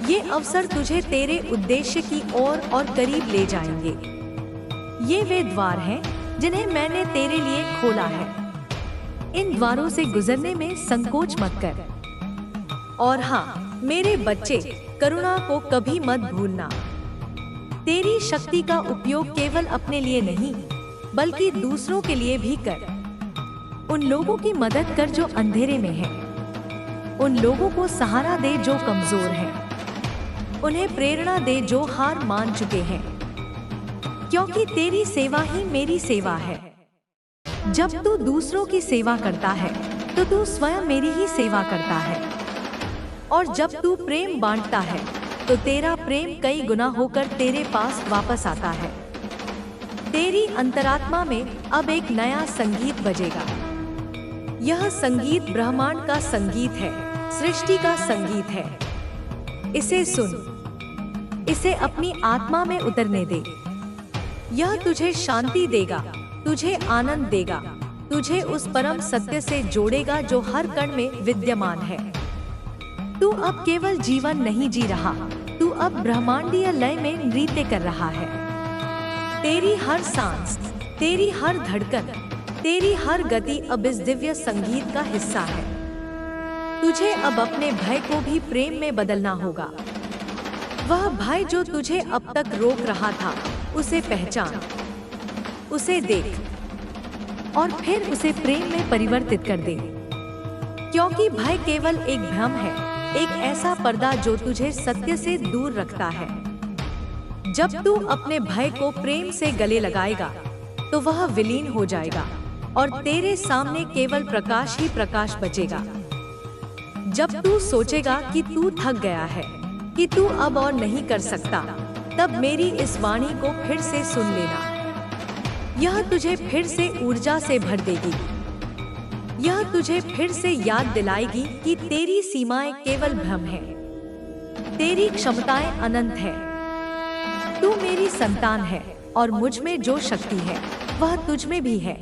ये अवसर तुझे तेरे उद्देश्य की ओर और करीब ले जाएंगे। ये वे द्वार हैं जिन्हें मैंने तेरे लिए खोला है। इन द्वारों से गुजरने में संकोच मत कर। और हाँ मेरे बच्चे, करुणा को कभी मत भूलना। तेरी शक्ति का उपयोग केवल अपने लिए नहीं, बल्कि दूसरों के लिए भी कर। उन लोगों की मदद कर जो अंधेरे में हैं। उन लोगों को सहारा दे जो कमजोर हैं। उन्हें प्रेरणा दे जो हार मान चुके हैं, क्योंकि तेरी सेवा ही मेरी सेवा है। जब तू दूसरों की सेवा करता है तो तू स्वयं मेरी ही सेवा करता है। और जब तू प्रेम बांटता है तो तेरा प्रेम कई गुना होकर तेरे पास वापस आता है। तेरी अंतरात्मा में अब एक नया संगीत बजेगा। यह संगीत ब्रह्मांड का संगीत है, सृष्टि का संगीत है। इसे सुन, इसे अपनी आत्मा में उतरने दे। यह तुझे शांति देगा, तुझे आनंद देगा, तुझे उस परम सत्य से जोड़ेगा जो हर कण में विद्यमान है। तू अब केवल जीवन नहीं जी रहा, तू अब ब्रह्मांडीय लय में नृत्य कर रहा है। तेरी हर सांस, तेरी हर धड़कन, तेरी हर गति अब इस दिव्य संगीत का हिस्सा है। तुझे अब अपने भय को भी प्रेम में बदलना होगा। वह भय जो तुझे अब तक रोक रहा था, उसे पहचान, उसे देख और फिर उसे प्रेम में परिवर्तित कर दे। क्योंकि भय केवल एक भ्रम है, एक ऐसा पर्दा जो तुझे सत्य से दूर रखता है। जब तू अपने भय को प्रेम से गले लगाएगा तो वह विलीन हो जाएगा और तेरे सामने केवल प्रकाश ही प्रकाश बचेगा। जब तू सोचेगा कि तू थक गया है, कि तू अब और नहीं कर सकता, तब मेरी इस वाणी को फिर से सुन लेना। यह तुझे फिर से ऊर्जा से भर देगी। यह तुझे फिर से याद दिलाएगी कि तेरी सीमाएं केवल भ्रम है, तेरी क्षमताएं अनंत है। तू मेरी संतान है और मुझ में जो शक्ति है वह तुझ में भी है।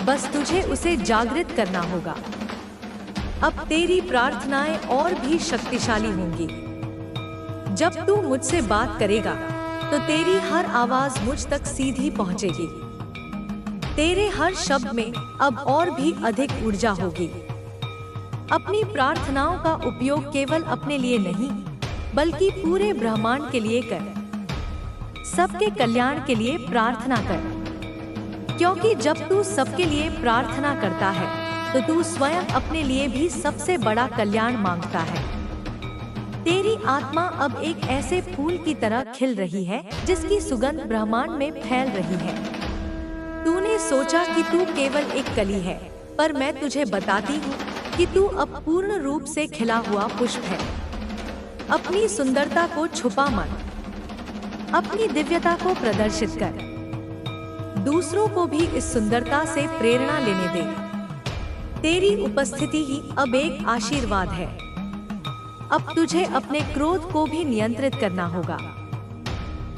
बस तुझे उसे जागृत करना होगा। अब तेरी प्रार्थनाएं और भी शक्तिशाली होंगी। जब तू मुझसे बात करेगा तो तेरी हर आवाज मुझ तक सीधी पहुंचेगी। तेरे हर शब्द में अब और भी अधिक ऊर्जा होगी। अपनी प्रार्थनाओं का उपयोग केवल अपने लिए नहीं, बल्कि पूरे ब्रह्मांड के लिए कर। सबके कल्याण के लिए प्रार्थना कर, क्योंकि जब तू सबके लिए प्रार्थना करता है तो तू स्वयं अपने लिए भी सबसे बड़ा कल्याण मांगता है। तेरी आत्मा अब एक ऐसे फूल की तरह खिल रही है जिसकी सुगंध ब्रह्मांड में फैल रही है। तूने सोचा कि तू केवल एक कली है, पर मैं तुझे बताती हूँ कि तू अब पूर्ण रूप से खिला हुआ पुष्प है। अपनी सुंदरता को छुपा मत, अपनी दिव्यता को प्रदर्शित कर। दूसरों को भी इस सुंदरता से प्रेरणा लेने दे। तेरी उपस्थिति ही अब एक आशीर्वाद है। अब तुझे अपने क्रोध को भी नियंत्रित करना होगा।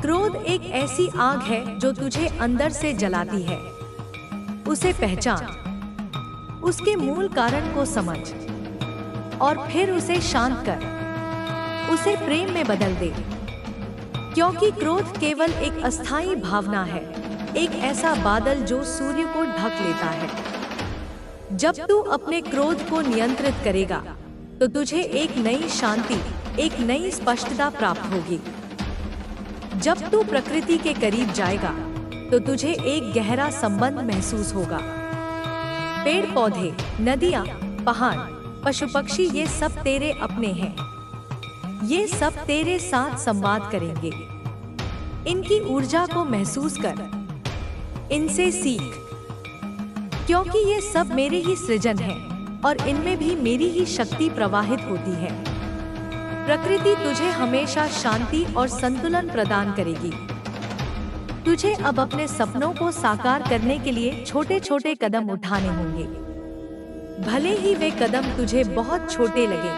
क्रोध एक ऐसी आग है जो तुझे अंदर से जलाती है। उसे पहचान, उसके मूल कारण को समझ और फिर उसे शांत कर, उसे प्रेम में बदल दे। क्योंकि क्रोध केवल एक अस्थायी भावना है, एक ऐसा बादल जो सूर्य को ढक लेता है। जब तू अपने क्रोध को नियंत्रित करेगा तो तुझे एक नई शांति, एक नई स्पष्टता प्राप्त होगी। जब तू प्रकृति के करीब जाएगा तो तुझे एक गहरा संबंध महसूस होगा। पेड़ पौधे, नदियाँ, पहाड़, पशु पक्षी, ये सब तेरे अपने हैं। ये सब तेरे साथ संवाद करेंगे। इनकी ऊर्जा को महसूस कर, इनसे सीख, क्योंकि ये सब मेरे ही सृजन है और इनमें भी मेरी ही शक्ति प्रवाहित होती है। प्रकृति तुझे हमेशा शांति और संतुलन प्रदान करेगी। तुझे अब अपने सपनों को साकार करने के लिए छोटे छोटे कदम उठाने होंगे। भले ही वे कदम तुझे बहुत छोटे लगे,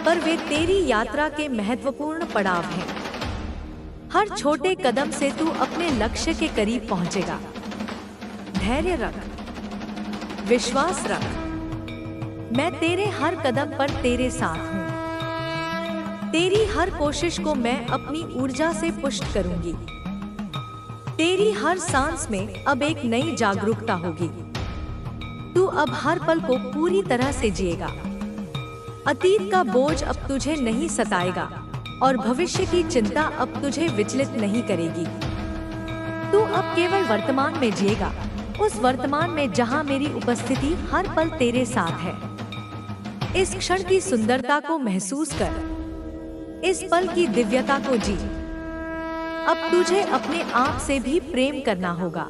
पर वे तेरी यात्रा के महत्वपूर्ण पड़ाव हैं। हर छोटे कदम से तू अपने लक्ष्य के करीब पहुंचेगा। धैर्य रख, विश्वास रख, मैं तेरे हर कदम पर तेरे साथ हूँ। तेरी हर कोशिश को मैं अपनी ऊर्जा से पुष्ट करूंगी। तेरी हर सांस में अब एक नई जागरूकता होगी। तू अब हर पल को पूरी तरह से जिएगा। अतीत का बोझ अब तुझे नहीं सताएगा और भविष्य की चिंता अब तुझे विचलित नहीं करेगी। तू अब केवल वर्तमान में जिएगा, उस वर्तमान में जहां मेरी उपस्थिति हर पल तेरे साथ है। इस क्षण की सुंदरता को महसूस कर, इस पल की दिव्यता को जी। अब तुझे अपने आप से भी प्रेम करना होगा।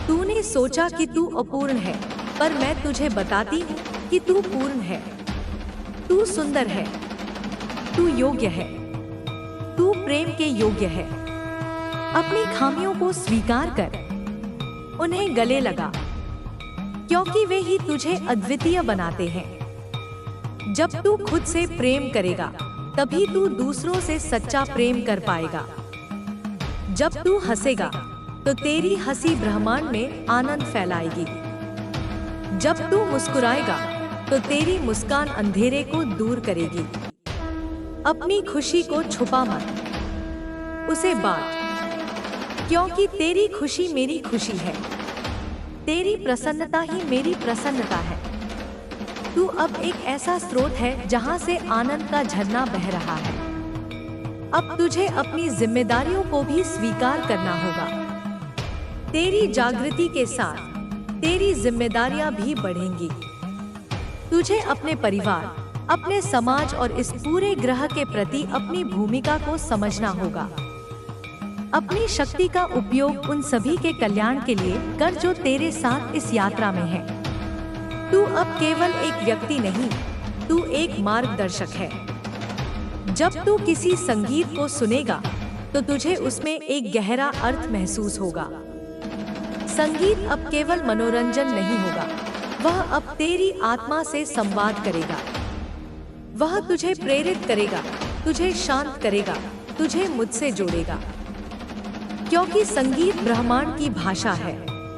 तूने सोचा कि तू अपूर्ण है, पर मैं तुझे बताती हूँ कि तू पूर्ण है। तू सुंदर है, तू योग्य है, तू प्रेम के योग्य है। अपनी खामियों को स्वीकार कर, उन्हें गले लगा, क्योंकि वे ही तुझे अद्वितीय बनाते हैं। जब तू खुद से प्रेम करेगा, तभी तू दूसरों से सच्चा प्रेम कर पाएगा। जब तू हंसेगा, तो तेरी हंसी ब्रह्मांड में आनंद फैलाएगी। जब तू मुस्कुराएगा, तो तेरी मुस्कान अंधेरे को दूर करेगी। अपनी खुशी को छुपा मत, उसे बांट, क्योंकि तेरी खुशी मेरी खुशी है। तेरी प्रसन्नता ही मेरी प्रसन्नता है। तू अब एक ऐसा स्रोत है जहां से आनंद का झरना बह रहा है। अब तुझे अपनी जिम्मेदारियों को भी स्वीकार करना होगा। तेरी जागृति के साथ तेरी जिम्मेदारियां भी बढ़ेंगी। तुझे अपने परिवार, अपने समाज और इस पूरे ग्रह के प्रति अपनी भूमिका को समझना होगा। अपनी शक्ति का उपयोग उन सभी के कल्याण के लिए कर जो तेरे साथ इस यात्रा में है। तू अब केवल एक व्यक्ति नहीं, तू एक मार्गदर्शक है। जब तू किसी संगीत को सुनेगा, तो तुझे उसमें एक गहरा अर्थ महसूस होगा। संगीत अब केवल मनोरंजन नहीं होगा, वह अब तेरी आत्मा से संवाद करेगा। वह तुझे प्रेरित करेगा, तुझे शांत करेगा, तुझे मुझसे जोड़ेगा। क्योंकि संगीत ब्रह्मांड की भाषा है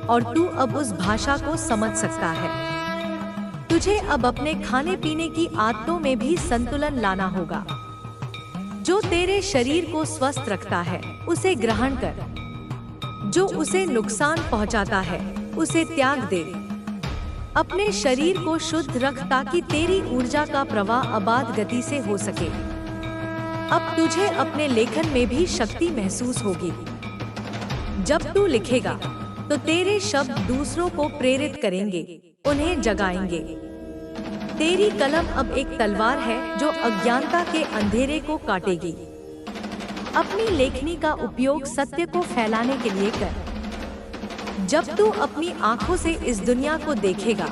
और तू अब उस भाषा को समझ सकता है। तुझे अब अपने खाने पीने की आदतों में भी संतुलन लाना होगा। जो तेरे शरीर को स्वस्थ रखता है, उसे ग्रहण कर। जो उसे नुकसान पहुंचाता है, उसे त्याग दे। अपने शरीर को शुद्ध रख ताकि तेरी ऊर्जा का प्रवाह अबाध गति से हो सके। अब तुझे अपने लेखन में भी शक्ति महसूस होगी। जब तू लिखेगा, तो तेरे शब्द दूसरों को प्रेरित करेंगे, उन्हें जगाएंगे। तेरी कलम अब एक तलवार है जो अज्ञानता के अंधेरे को काटेगी। अपनी लेखनी का उपयोग सत्य को फैलाने के लिए कर। जब तू अपनी आंखों से इस दुनिया को देखेगा,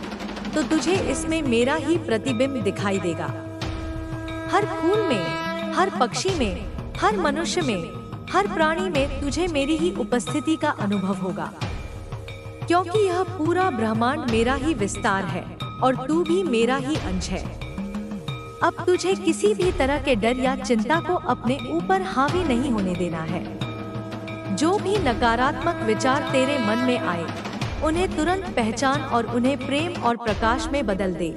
तो तुझे इसमें मेरा ही प्रतिबिंब दिखाई देगा। हर फूल में, हर पक्षी में, हर मनुष्य में, हर प्राणी में तुझे मेरी ही उपस्थिति का अनुभव होगा। क्योंकि यह पूरा ब्रह्मांड मेरा ही विस्तार है और तू भी मेरा ही अंश है। अब तुझे किसी भी तरह के डर या चिंता को अपने ऊपर हावी नहीं होने देना है। जो भी नकारात्मक विचार तेरे मन में आए, उन्हें तुरंत पहचान और उन्हें प्रेम और प्रकाश में बदल दे।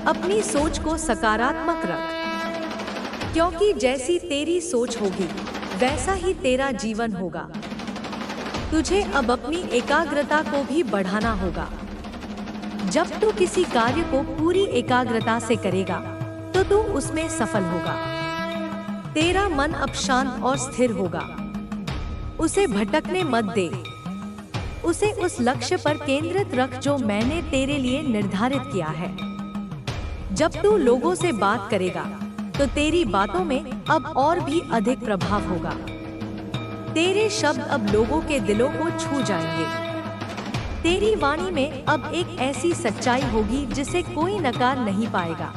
अपनी सोच को सकारात्मक रख, क्योंकि जैसी तेरी सोच होगी, वैसा ही तेरा जीवन होगा। तुझे अब अपनी एकाग्रता को भी बढ़ाना होगा। जब तू किसी कार्य को पूरी एकाग्रता से करेगा, तो तू उसमें सफल होगा। तेरा मन अब शांत और स्थिर होगा। उसे भटकने मत दे। उसे उस लक्ष्य पर केंद्रित रख जो मैंने तेरे लिए निर्धारित किया है। जब तू लोगों से बात करेगा, तो तेरी बातों में अब और भी अधिक प्रभाव होगा। तेरे शब्द अब लोगों के दिलों को छू जाएंगे। तेरी वाणी में अब एक ऐसी सच्चाई होगी जिसे कोई नकार नहीं पाएगा।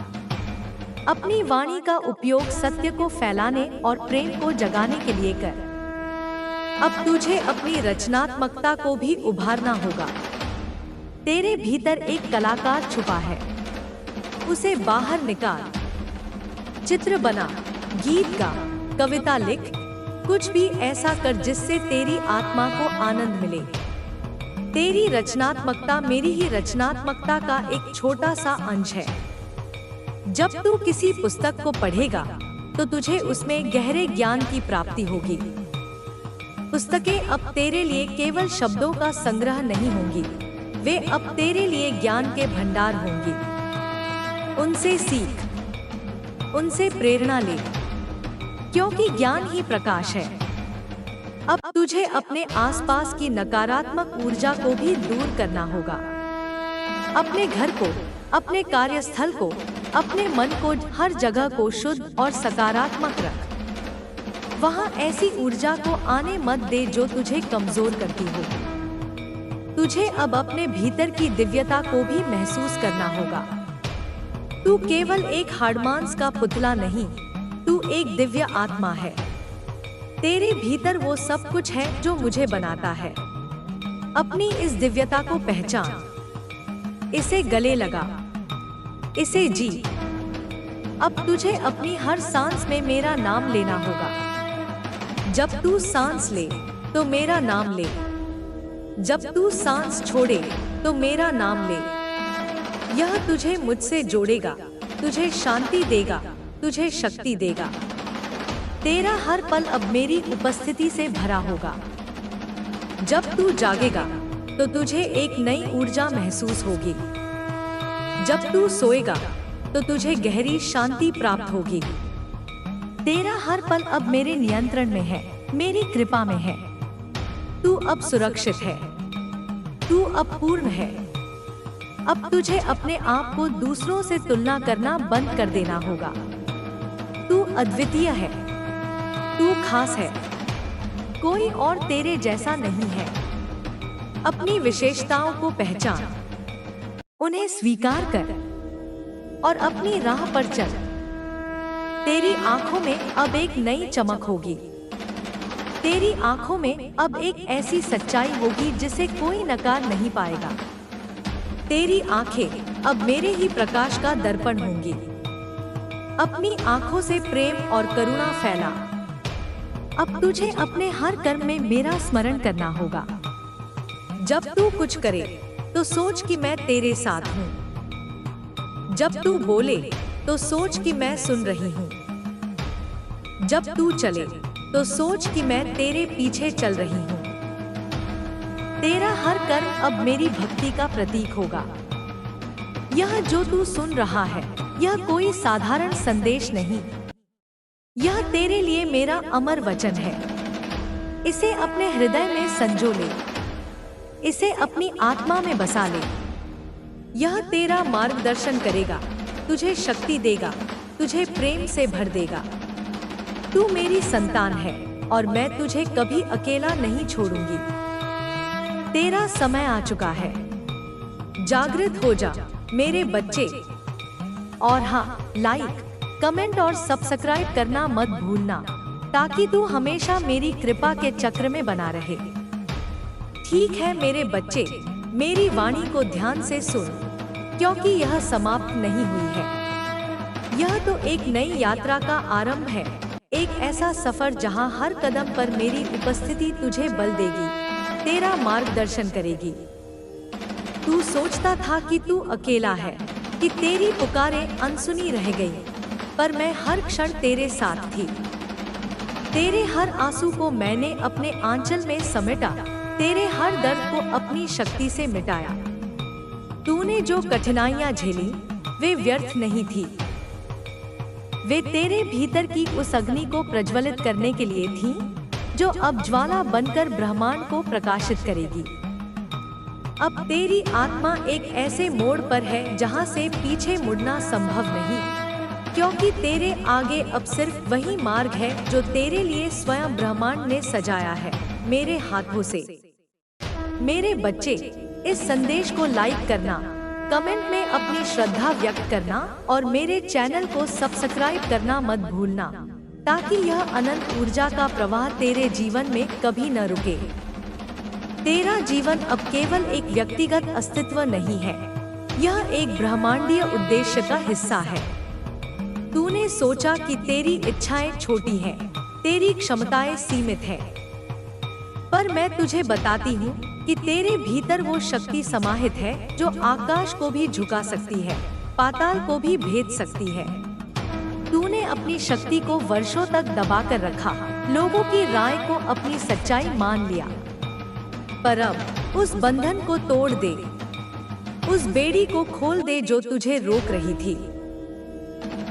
अपनी वाणी का उपयोग सत्य को फैलाने और प्रेम को जगाने के लिए कर। अब तुझे अपनी रचनात्मकता को भी उभारना होगा। तेरे भीतर एक कलाकार छुपा है, उसे बाहर निकाल। चित्र बना, गीत गा, कविता लिख, कुछ भी ऐसा कर जिससे तेरी आत्मा को आनंद मिले। तेरी रचनात्मकता मेरी ही रचनात्मकता का एक छोटा सा अंश है। जब तू किसी पुस्तक को पढ़ेगा तो तुझे उसमें गहरे ज्ञान की प्राप्ति होगी। पुस्तकें अब तेरे लिए केवल शब्दों का संग्रह नहीं होंगी, वे अब तेरे लिए ज्ञान के भंडार होंगी। उनसे सीख, उनसे प्रेरणा ले, क्योंकि ज्ञान ही प्रकाश है। अब तुझे अपने आसपास की नकारात्मक ऊर्जा को भी दूर करना होगा। अपने घर को, अपने कार्यस्थल को, अपने मन को, हर जगह को शुद्ध और सकारात्मक रख। वहाँ ऐसी ऊर्जा को आने मत दे जो तुझे कमजोर करती हो। तुझे अब अपने भीतर की दिव्यता को भी महसूस करना होगा। तू केवल एक हाड़मांस का पुतला नहीं, तू एक दिव्य आत्मा है। तेरे भीतर वो सब कुछ है जो मुझे बनाता है। अपनी इस दिव्यता को पहचान, इसे गले लगा, इसे जी। अब तुझे अपनी हर सांस में मेरा नाम लेना होगा। जब तू सांस ले तो मेरा नाम ले, जब तू सांस छोड़े तो मेरा नाम ले। यह तुझे मुझसे जोड़ेगा, तुझे शांति देगा, तुझे शक्ति देगा। तेरा हर पल अब मेरी उपस्थिति से भरा होगा। जब तू जागेगा तो तुझे एक नई ऊर्जा महसूस होगी। जब तू सोएगा तो तुझे गहरी शांति प्राप्त होगी। तेरा हर पल अब मेरे नियंत्रण में है, मेरी कृपा में है। तू अब सुरक्षित है, तू अब पूर्ण है। अब तुझे अपने आप को दूसरों से तुलना करना बंद कर देना होगा। तू अद्वितीय है, तू खास है, कोई और तेरे जैसा नहीं है। अपनी विशेषताओं को पहचान, उन्हें स्वीकार कर और अपनी राह पर चल। तेरी आंखों में अब एक नई चमक होगी। तेरी आंखों में अब एक ऐसी सच्चाई होगी जिसे कोई नकार नहीं पाएगा। तेरी आंखें अब मेरे ही प्रकाश का दर्पण होंगी। अपनी आंखों से प्रेम और करुणा फैला। अब तुझे अपने हर कर्म में मेरा स्मरण करना होगा। जब तू कुछ करे तो सोच कि मैं तेरे साथ हूँ। जब तू बोले तो सोच कि मैं सुन रही हूँ। जब तू चले तो सोच कि मैं तेरे पीछे चल रही हूँ। तेरा हर कर्म अब मेरी भक्ति का प्रतीक होगा। यह जो तू सुन रहा है, यह कोई साधारण संदेश नहीं, यह तेरे लिए मेरा अमर वचन है। इसे अपने हृदय में संजो ले, इसे अपनी आत्मा में बसा ले। यह तेरा मार्गदर्शन करेगा, तुझे शक्ति देगा, तुझे प्रेम से भर देगा। तू मेरी संतान है और मैं तुझे कभी अकेला नहीं छोड़ूंगी। तेरा समय आ चुका है। जागृत हो जा मेरे बच्चे। और हाँ, लाइक, कमेंट और सब्सक्राइब करना मत भूलना, ताकि तू हमेशा मेरी कृपा के चक्र में बना रहे। ठीक है मेरे बच्चे, मेरी वाणी को ध्यान से सुन, क्योंकि यह समाप्त नहीं हुई है। यह तो एक नई यात्रा का आरंभ है, एक ऐसा सफर जहां हर कदम पर मेरी उपस्थिति तुझे बल देगी, तेरा मार्गदर्शन करेगी। तू सोचता था कि तू अकेला है, कि तेरी पुकारें अनसुनी रह गई, पर मैं हर क्षण तेरे साथ थी। तेरे हर आंसू को मैंने अपने आंचल में समेटा, तेरे हर दर्द को अपनी शक्ति से मिटाया। तूने जो कठिनाइयां झेली, वे व्यर्थ नहीं थी। वे तेरे भीतर की उस अग्नि को प्रज्वलित करने के लिए थीं, जो अब ज्वाला बनकर ब्रह्मांड को प्रकाशित करेगी। अब तेरी आत्मा एक ऐसे मोड़ पर है जहां से पीछे मुड़ना संभव नहीं, क्योंकि तेरे आगे अब सिर्फ वही मार्ग है जो तेरे लिए स्वयं ब्रह्मांड ने सजाया है, मेरे हाथों से। मेरे बच्चे, इस संदेश को लाइक करना, कमेंट में अपनी श्रद्धा व्यक्त करना और मेरे चैनल को सब्सक्राइब करना मत भूलना, ताकि यह अनंत ऊर्जा का प्रवाह तेरे जीवन में कभी न रुके। तेरा जीवन अब केवल एक व्यक्तिगत अस्तित्व नहीं है, यह एक ब्रह्मांडीय उद्देश्य का हिस्सा है। तूने सोचा कि तेरी इच्छाएं छोटी हैं, तेरी क्षमताएं सीमित हैं, पर मैं तुझे बताती हूँ कि तेरे भीतर वो शक्ति समाहित है जो आकाश को भी झुका सकती है, पाताल को भी भेद सकती है। तूने अपनी शक्ति को वर्षों तक दबाकर रखा, लोगों की राय को अपनी सच्चाई मान लिया, पर अब उस बंधन को तोड़ दे, उस बेड़ी को खोल दे जो तुझे रोक रही थी।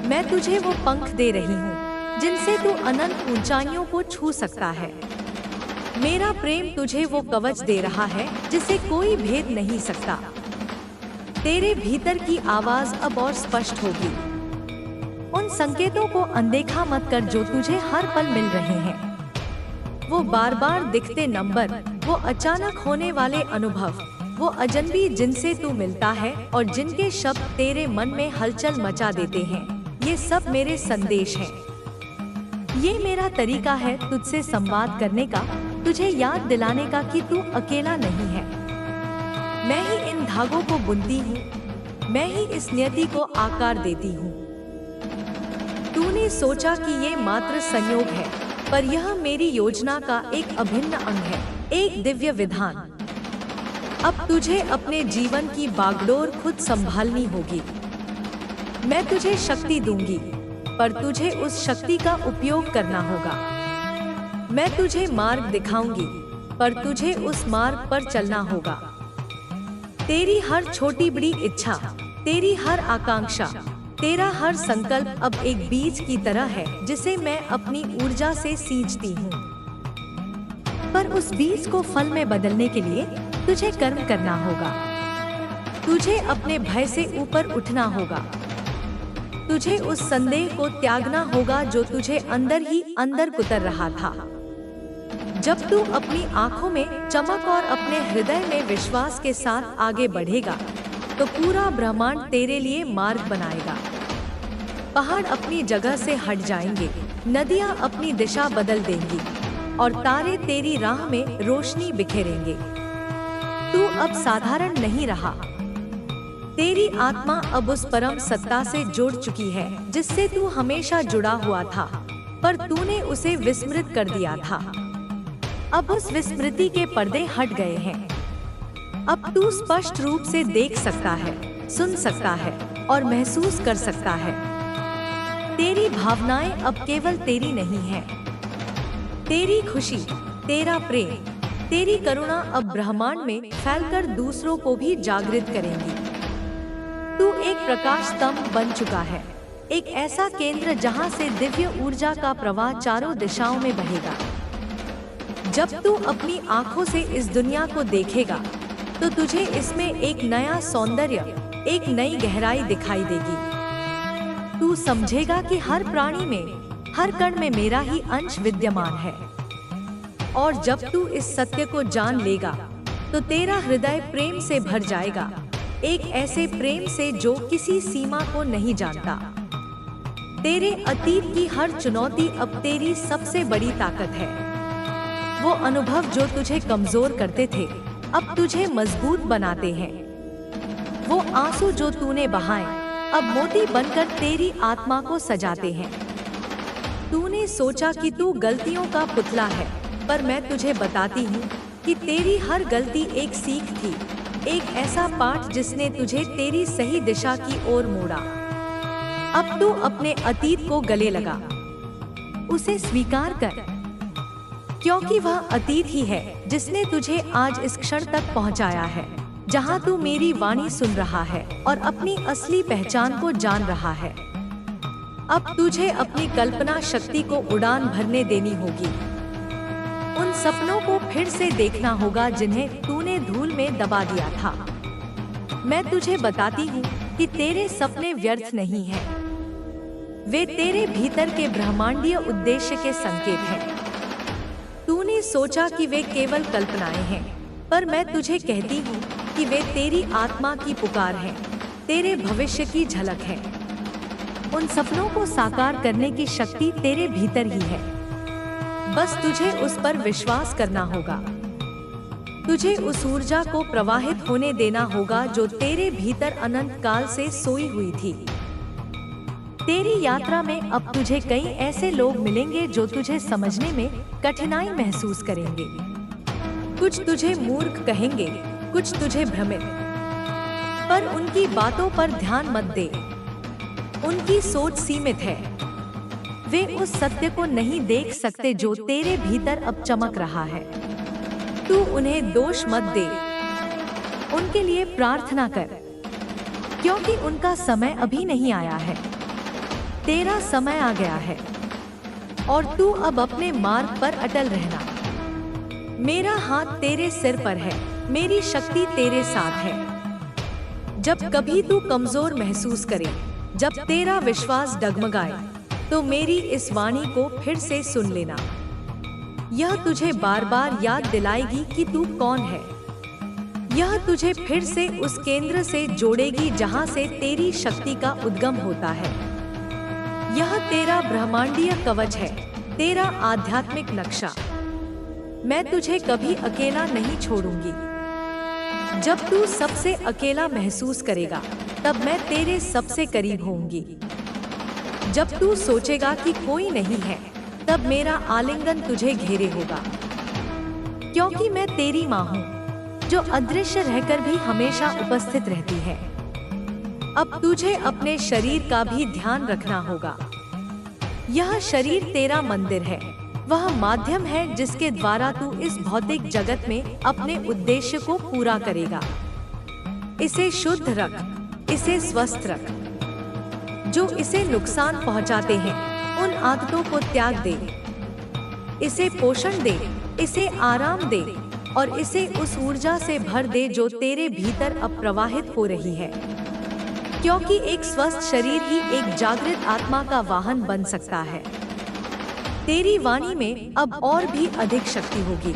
मैं तुझे वो पंख दे रही हूँ जिनसे तू अनंत ऊंचाइयों को छू सकता है। मेरा प्रेम तुझे वो कवच दे रहा है जिसे कोई भेद नहीं सकता। तेरे भीतर की आवाज अब और स्पष्ट होगी। उन संकेतों को अनदेखा मत कर जो तुझे हर पल मिल रहे हैं। वो बार बार दिखते नंबर, वो अचानक होने वाले अनुभव, वो अजनबी जिनसे तू मिलता है और जिनके शब्द तेरे मन में हलचल मचा देते हैं, ये सब मेरे संदेश हैं। ये मेरा तरीका है तुझसे संवाद करने का, तुझे याद दिलाने का कि तू अकेला नहीं है। मैं ही इन धागों को बुनती हूँ, मैं ही इस नियति को आकार देती हूँ। तूने सोचा कि ये मात्र संयोग है, पर यह मेरी योजना का एक अभिन्न अंग है, एक दिव्य विधान। अब तुझे अपने जीवन की बागडोर खुद संभालनी होगी। मैं तुझे शक्ति दूंगी, पर तुझे उस शक्ति का उपयोग करना होगा। मैं तुझे मार्ग दिखाऊंगी, पर तुझे उस मार्ग पर चलना होगा। तेरी हर छोटी बड़ी इच्छा, तेरी हर आकांक्षा, तेरा हर संकल्प अब एक बीज की तरह है जिसे मैं अपनी ऊर्जा से सींचती हूँ। पर उस बीज को फल में बदलने के लिए तुझे कर्म करना होगा। तुझे अपने भय से ऊपर उठना होगा। तुझे उस संदेह को त्यागना होगा जो तुझे अंदर ही अंदर कुतर रहा था। जब तू अपनी आंखों में चमक और अपने हृदय में विश्वास के साथ आगे बढ़ेगा, तो पूरा ब्रह्मांड तेरे लिए मार्ग बनाएगा। पहाड़ अपनी जगह से हट जाएंगे, नदियां अपनी दिशा बदल देंगी और तारे तेरी राह में रोशनी बिखेरेंगे। तू अब साधारण नहीं रहा। तेरी आत्मा अब उस परम सत्ता से जुड़ चुकी है जिससे तू हमेशा जुड़ा हुआ था, पर तूने उसे विस्मृत कर दिया था। अब उस विस्मृति के पर्दे हट गए हैं। अब तू स्पष्ट रूप से देख सकता है, सुन सकता है और महसूस कर सकता है। तेरी भावनाएं अब केवल तेरी नहीं हैं। तेरी खुशी, तेरा प्रेम, तेरी करुणा अब ब्रह्मांड में फैलकर दूसरों को भी जागृत करेंगी। तू एक प्रकाश स्तंभ बन चुका है, एक ऐसा केंद्र जहां से दिव्य ऊर्जा का प्रवाह चारों दिशाओं में बहेगा। जब तू अपनी आंखों से इस दुनिया को देखेगा, तो तुझे इसमें एक नया सौंदर्य, एक नई गहराई दिखाई देगी। तू समझेगा कि हर प्राणी में, हर कण में मेरा ही अंश विद्यमान है। और जब तू इस सत्य को जान लेगा, तो तेरा हृदय प्रेम से भर जाएगा, एक ऐसे प्रेम से जो किसी सीमा को नहीं जानता। तेरे अतीत की हर चुनौती अब तेरी सबसे बड़ी ताकत है। वो अनुभव जो तुझे कमजोर करते थे, अब तुझे मजबूत बनाते हैं। वो आंसू जो तूने बहाए, अब मोती बनकर तेरी आत्मा को सजाते हैं। तूने सोचा कि तू गलतियों का पुतला है, पर मैं तुझे बताती हूँ कि तेरी हर गलती एक सीख थी, एक ऐसा पाठ जिसने तुझे तेरी सही दिशा की ओर मोड़ा। अब तू अपने अतीत को गले लगा, उसे स्वीकार कर, क्योंकि वह अतीत ही है जिसने तुझे आज इस क्षण तक पहुंचाया है, जहां तू मेरी वाणी सुन रहा है और अपनी असली पहचान को जान रहा है। अब तुझे अपनी कल्पना शक्ति को उड़ान भरने देनी होगी। उन सपनों को फिर से देखना होगा जिन्हें तूने धूल में दबा दिया था। मैं तुझे बताती हूँ कि तेरे सपने व्यर्थ नहीं हैं। वे तेरे भीतर के ब्रह्मांडीय उद्देश्य के संकेत हैं। तूने सोचा कि वे केवल कल्पनाएं हैं, पर मैं तुझे कहती हूँ कि वे तेरी आत्मा की पुकार हैं, तेरे भविष्य की झलक है। उन सपनों को साकार करने की शक्ति तेरे भीतर ही है, बस तुझे उस पर विश्वास करना होगा। तुझे उस ऊर्जा को प्रवाहित होने देना होगा जो तेरे भीतर अनंत काल से सोई हुई थी। तेरी यात्रा में अब तुझे कई ऐसे लोग मिलेंगे जो तुझे समझने में कठिनाई महसूस करेंगे। कुछ तुझे मूर्ख कहेंगे, कुछ तुझे भ्रमित, पर उनकी बातों पर ध्यान मत दे। उनकी सोच सीमित है। वे उस सत्य को नहीं देख सकते जो तेरे भीतर अब चमक रहा है। तू उन्हें दोष मत दे, उनके लिए प्रार्थना कर, क्योंकि उनका समय अभी नहीं आया है। तेरा समय आ गया है और तू अब अपने मार्ग पर अटल रहना। मेरा हाथ तेरे सिर पर है, मेरी शक्ति तेरे साथ है। जब कभी तू कमजोर महसूस करे, जब तेरा विश्वास डगमगाए, तो मेरी इस वाणी को फिर से सुन लेना। यह तुझे बार बार याद दिलाएगी कि तू कौन है। यह तुझे फिर से उस केंद्र से जोड़ेगी जहां से तेरी शक्ति का उद्गम होता है। यह तेरा ब्रह्मांडीय कवच है, तेरा आध्यात्मिक नक्शा। मैं तुझे कभी अकेला नहीं छोड़ूंगी। जब तू सबसे अकेला महसूस करेगा, तब मैं तेरे सबसे करीब होंगी। जब तू सोचेगा कि कोई नहीं है, तब मेरा आलिंगन तुझे घेरे होगा, क्योंकि मैं तेरी माँ हूँ, जो अदृश्य रहकर भी हमेशा उपस्थित रहती है। अब तुझे अपने शरीर का भी ध्यान रखना होगा। यह शरीर तेरा मंदिर है, वह माध्यम है जिसके द्वारा तू इस भौतिक जगत में अपने उद्देश्य को पूरा करेगा। इसे शुद्ध रख, इसे स्वस्थ रख। जो इसे नुकसान पहुंचाते हैं, उन आदतों को त्याग दे। इसे पोषण दे, इसे आराम दे और इसे उस ऊर्जा से भर दे जो तेरे भीतर अब प्रवाहित हो रही है, क्योंकि एक स्वस्थ शरीर ही एक जागृत आत्मा का वाहन बन सकता है। तेरी वाणी में अब और भी अधिक शक्ति होगी।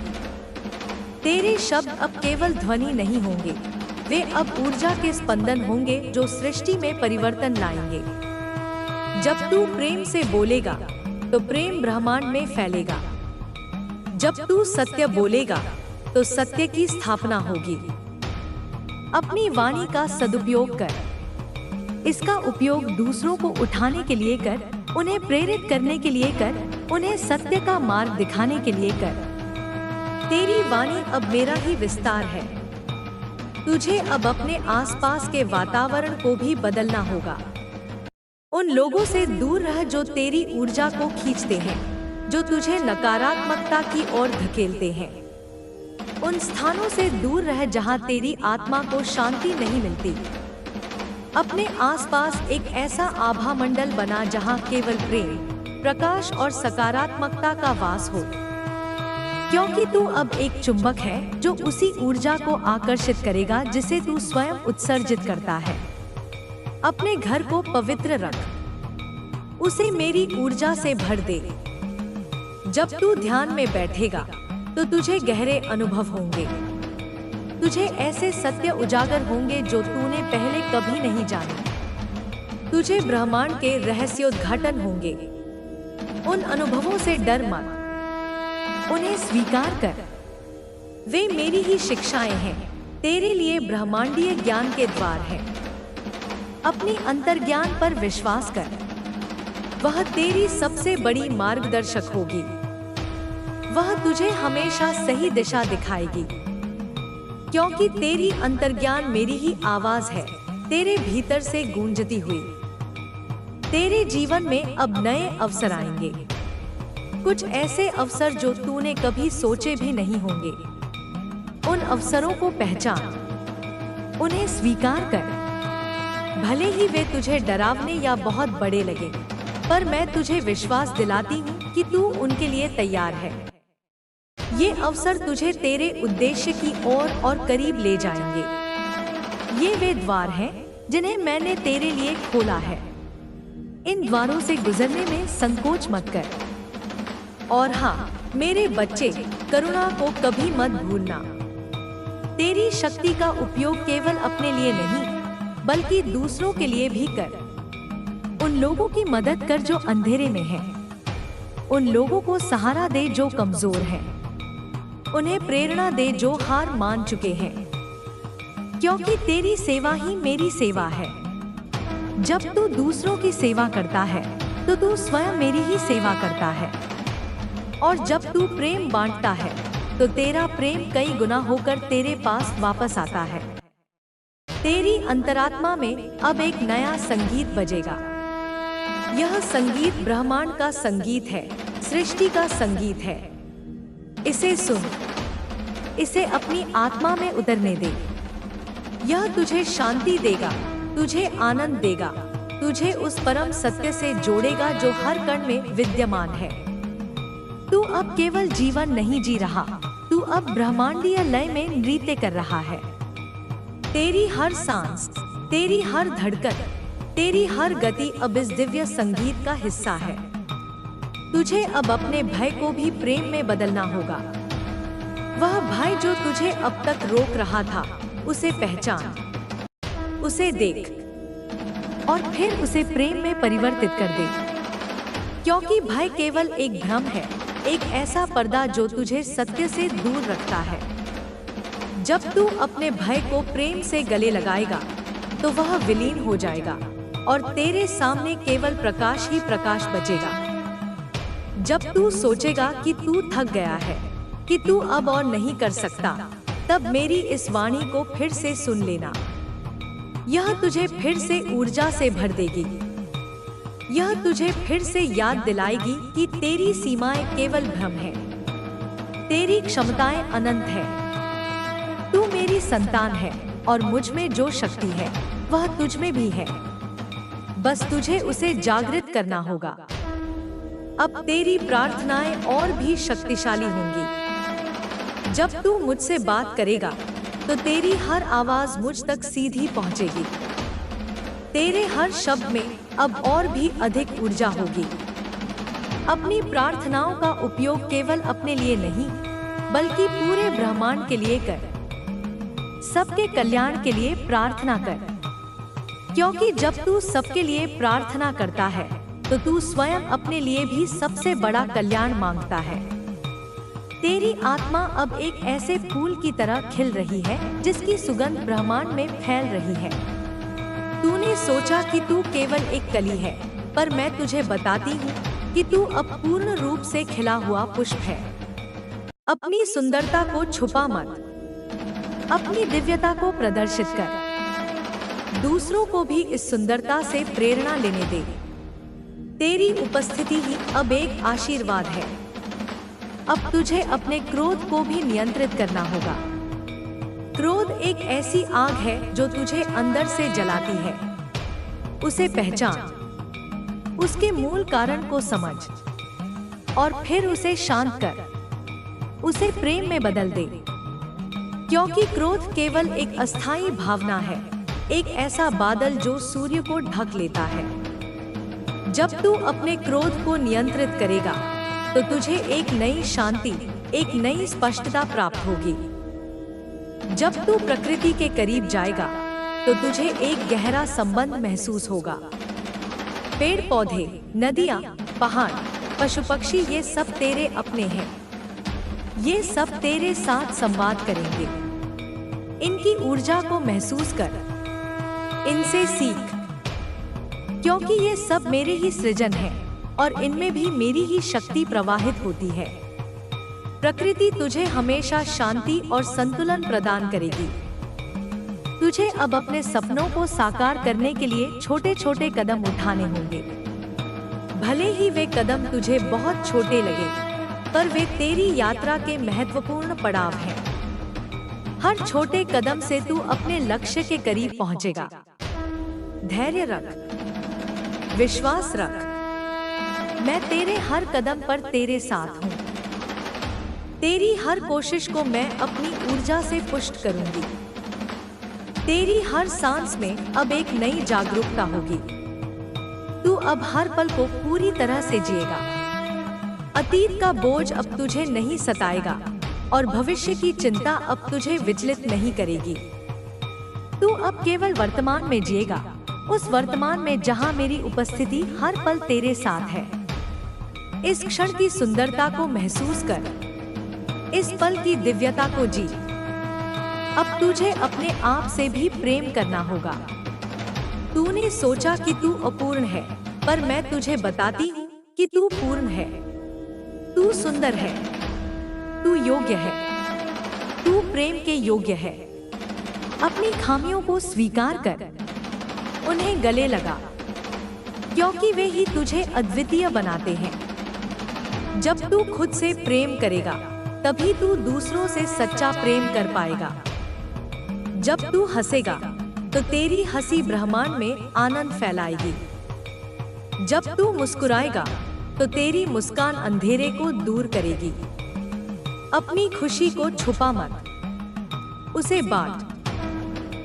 तेरे शब्द अब केवल ध्वनि नहीं होंगे, वे अब ऊर्जा के स्पंदन होंगे जो सृष्टि में परिवर्तन लाएंगे। जब तू प्रेम से बोलेगा, तो प्रेम ब्रह्मांड में फैलेगा। जब तू सत्य बोलेगा, तो सत्य की स्थापना होगी। अपनी वाणी का सदुपयोग कर। इसका उपयोग दूसरों को उठाने के लिए कर, उन्हें प्रेरित करने के लिए कर, उन्हें सत्य का मार्ग दिखाने के लिए कर। तेरी वाणी अब मेरा ही विस्तार है। तुझे अब अपने आसपास के वातावरण को भी बदलना होगा। उन लोगों से दूर रह जो तेरी ऊर्जा को खींचते हैं, जो तुझे नकारात्मकता की ओर धकेलते हैं। उन स्थानों से दूर रह जहां तेरी आत्मा को शांति नहीं मिलती। अपने आसपास एक ऐसा आभा मंडल बना जहां केवल प्रेम, प्रकाश और सकारात्मकता का वास हो, क्योंकि तू अब एक चुंबक है जो उसी ऊर्जा को आकर्षित करेगा जिसे तू स्वयं उत्सर्जित करता है। अपने घर को पवित्र रख, उसे मेरी ऊर्जा से भर दे। जब तू ध्यान में बैठेगा, तो तुझे गहरे अनुभव होंगे। तुझे ऐसे सत्य उजागर होंगे जो तूने पहले कभी नहीं जाने। तुझे ब्रह्मांड के रहस्योद्घाटन होंगे। उन अनुभवों से डर मत, उन्हें स्वीकार कर। वे मेरी ही शिक्षाएं हैं, तेरे लिए ब्रह्मांडीय ज्ञान के द्वार हैं। अपनी अंतर्ज्ञान पर विश्वास कर, वह तेरी सबसे बड़ी मार्गदर्शक होगी। वह तुझे हमेशा सही दिशा दिखाएगी, क्योंकि तेरी अंतर्ज्ञान मेरी ही आवाज है, तेरे भीतर से गूंजती हुई। तेरे जीवन में अब नए अवसर आएंगे, कुछ ऐसे अवसर जो तूने कभी सोचे भी नहीं होंगे। उन अवसरों को पहचान, उन्हें स्वीकार कर। भले ही वे तुझे डरावने या बहुत बड़े लगे, पर मैं तुझे विश्वास दिलाती हूँ कि तू उनके लिए तैयार है। ये अवसर तुझे तेरे उद्देश्य की ओर और करीब ले जाएंगे। ये वे द्वार हैं जिन्हें मैंने तेरे लिए खोला है। इन द्वारों से गुजरने में संकोच मत कर। और हाँ, मेरे बच्चे, करुणा को कभी मत भूलना। तेरी शक्ति का उपयोग केवल अपने लिए नहीं, बल्कि दूसरों के लिए भी कर। उन लोगों की मदद कर जो अंधेरे में हैं। उन लोगों को सहारा दे जो कमजोर हैं। उन्हें प्रेरणा दे जो हार मान चुके हैं, क्योंकि तेरी सेवा ही मेरी सेवा है। जब तू दूसरों की सेवा करता है तो तू स्वयं मेरी ही सेवा करता है, और जब तू प्रेम बांटता है तो तेरा प्रेम कई गुना होकर तेरे पास वापस आता है। तेरी अंतरात्मा में अब एक नया संगीत बजेगा। यह संगीत ब्रह्मांड का संगीत है, सृष्टि का संगीत है। इसे सुन, इसे अपनी आत्मा में उतरने दे। यह तुझे शांति देगा, तुझे आनंद देगा, तुझे उस परम सत्य से जोड़ेगा जो हर कण में विद्यमान है। तू अब केवल जीवन नहीं जी रहा, तू अब ब्रह्मांडीय लय में नृत्य कर रहा है। तेरी हर सांस, तेरी हर धड़कन, तेरी हर गति अब इस दिव्य संगीत का हिस्सा है। तुझे अब अपने भय को भी प्रेम में बदलना होगा। वह भय जो तुझे अब तक रोक रहा था, उसे पहचान, उसे देख और फिर उसे प्रेम में परिवर्तित कर दे। क्योंकि भय केवल एक भ्रम है, एक ऐसा पर्दा जो तुझे सत्य से दूर रखता है। जब तू अपने भय को प्रेम से गले लगाएगा तो वह विलीन हो जाएगा और तेरे सामने केवल प्रकाश ही प्रकाश बचेगा। जब तू सोचेगा कि तू थक गया है, कि तू अब और नहीं कर सकता, तब मेरी इस वाणी को फिर से सुन लेना। यह तुझे फिर से ऊर्जा से भर देगी। यह तुझे फिर से याद दिलाएगी कि तेरी सीमाएं केवल भ्रम है, तेरी क्षमताएं अनंत है। तू मेरी संतान है और मुझ में जो शक्ति है वह तुझ में भी है। बस तुझे उसे जागृत करना होगा। अब तेरी प्रार्थनाएं और भी शक्तिशाली होंगी। जब तू मुझसे बात करेगा तो तेरी हर आवाज मुझ तक सीधी पहुंचेगी। तेरे हर शब्द में अब और भी अधिक ऊर्जा होगी। अपनी प्रार्थनाओं का उपयोग केवल अपने लिए नहीं, बल्कि पूरे ब्रह्मांड के लिए कर। सबके कल्याण के लिए प्रार्थना कर, क्योंकि जब तू सबके लिए प्रार्थना करता है तो तू स्वयं अपने लिए भी सबसे बड़ा कल्याण मांगता है। तेरी आत्मा अब एक ऐसे फूल की तरह खिल रही है जिसकी सुगंध ब्रह्मांड में फैल रही है। तूने सोचा कि तू केवल एक कली है, पर मैं तुझे बताती हूँ कि तू अब पूर्ण रूप से खिला हुआ पुष्प है। अपनी सुंदरता को छुपा मत, अपनी दिव्यता को प्रदर्शित कर। दूसरों को भी इस सुंदरता से प्रेरणा लेने दे। तेरी उपस्थिति ही अब एक आशीर्वाद है। अब तुझे अपने क्रोध को भी नियंत्रित करना होगा। क्रोध एक ऐसी आग है जो तुझे अंदर से जलाती है। उसे पहचान, उसके मूल कारण को समझ और फिर उसे शांत कर। उसे प्रेम में बदल दे, क्योंकि क्रोध केवल एक अस्थायी भावना है, एक ऐसा बादल जो सूर्य को ढक लेता है। जब तू अपने क्रोध को नियंत्रित करेगा तो तुझे एक नई शांति, एक नई स्पष्टता प्राप्त होगी। जब तू प्रकृति के करीब जाएगा तो तुझे एक गहरा संबंध महसूस होगा। पेड़ पौधे, नदियाँ, पहाड़, पशु पक्षी, ये सब तेरे अपने हैं। ये सब तेरे साथ संवाद करेंगे। इनकी ऊर्जा को महसूस कर, इनसे सीख, क्योंकि ये सब मेरे ही सृजन है और इनमें भी मेरी ही शक्ति प्रवाहित होती है। प्रकृति तुझे हमेशा शांति और संतुलन प्रदान करेगी। तुझे अब अपने सपनों को साकार करने के लिए छोटे छोटे कदम उठाने होंगे। भले ही वे कदम तुझे बहुत छोटे लगे, पर वे तेरी यात्रा के महत्वपूर्ण पड़ाव हैं। हर छोटे कदम से तू अपने लक्ष्य के करीब पहुंचेगा। धैर्य रख, विश्वास रख। मैं तेरे हर कदम पर तेरे साथ हूँ। तेरी हर कोशिश को मैं अपनी ऊर्जा से पुष्ट करूंगी। तेरी हर सांस में अब एक नई जागरूकता होगी। तू अब हर पल को पूरी तरह से जिएगा। अतीत का बोझ अब तुझे नहीं सताएगा और भविष्य की चिंता अब तुझे विचलित नहीं करेगी। तू अब केवल वर्तमान में जिएगा, उस वर्तमान में जहां मेरी उपस्थिति हर पल तेरे साथ है। इस क्षण की सुंदरता को महसूस कर। इस पल की दिव्यता को जी। अब तुझे अपने आप से भी प्रेम करना होगा। तूने सोचा कि तू अपूर्ण है, पर मैं तुझे बताती हूँ कि तू पूर्ण है। तू सुंदर है, तू योग्य है, तू प्रेम के योग्य है। अपनी खामियों को स्वीकार कर, उन्हें गले लगा, क्योंकि वे ही तुझे अद्वितीय बनाते हैं। जब तू खुद से प्रेम करेगा, तभी तू दूसरों से सच्चा प्रेम कर पाएगा। जब तू हंसेगा, तो तेरी हंसी ब्रह्मांड में आनंद फैलाएगी। जब तू मुस्कुराएगा, तो तेरी मुस्कान अंधेरे को दूर करेगी। अपनी खुशी को छुपा मत, उसे बांट,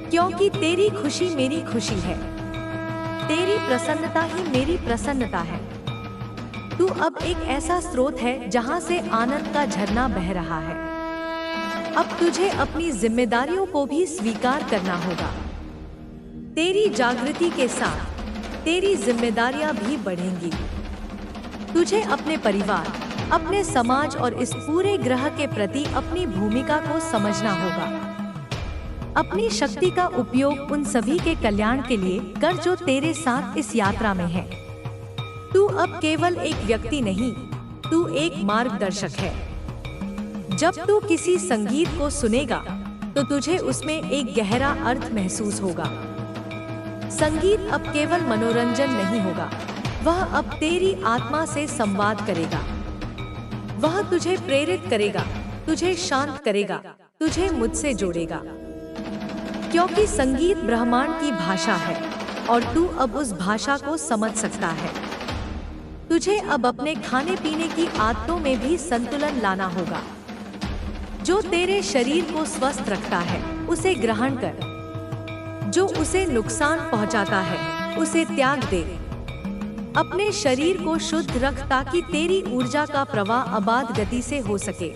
क्योंकि तेरी खुशी मेरी खुशी है, तेरी प्रसन्नता ही मेरी प्रसन्नता है। तू अब एक ऐसा स्रोत है जहां से आनंद का झरना बह रहा है। अब तुझे अपनी जिम्मेदारियों को भी स्वीकार करना होगा। तेरी जागृति के साथ तेरी जिम्मेदारियां भी बढ़ेंगी। तुझे अपने परिवार, अपने समाज और इस पूरे ग्रह के प्रति अपनी भूमिका को समझना होगा। अपनी शक्ति का उपयोग उन सभी के कल्याण के लिए कर जो तेरे साथ इस यात्रा में है। तू अब केवल एक व्यक्ति नहीं, तू एक मार्गदर्शक है। जब तू किसी संगीत को सुनेगा, तो तुझे उसमें एक गहरा अर्थ महसूस होगा। संगीत अब केवल मनोरंजन नहीं होगा, वह अब तेरी आत्मा से संवाद करेगा। वह तुझे प्रेरित करेगा, तुझे शांत करेगा, तुझे मुझसे जोड़ेगा। क्योंकि संगीत ब्रह्मांड की भाषा है और तू अब उस भाषा को समझ सकता है। तुझे अब अपने खाने पीने की आदतों में भी संतुलन लाना होगा। जो तेरे शरीर को स्वस्थ रखता है, उसे ग्रहण कर। जो उसे नुकसान पहुंचाता है, उसे त्याग दे। अपने शरीर को शुद्ध रख ताकि तेरी ऊर्जा का प्रवाह अबाध गति से हो सके।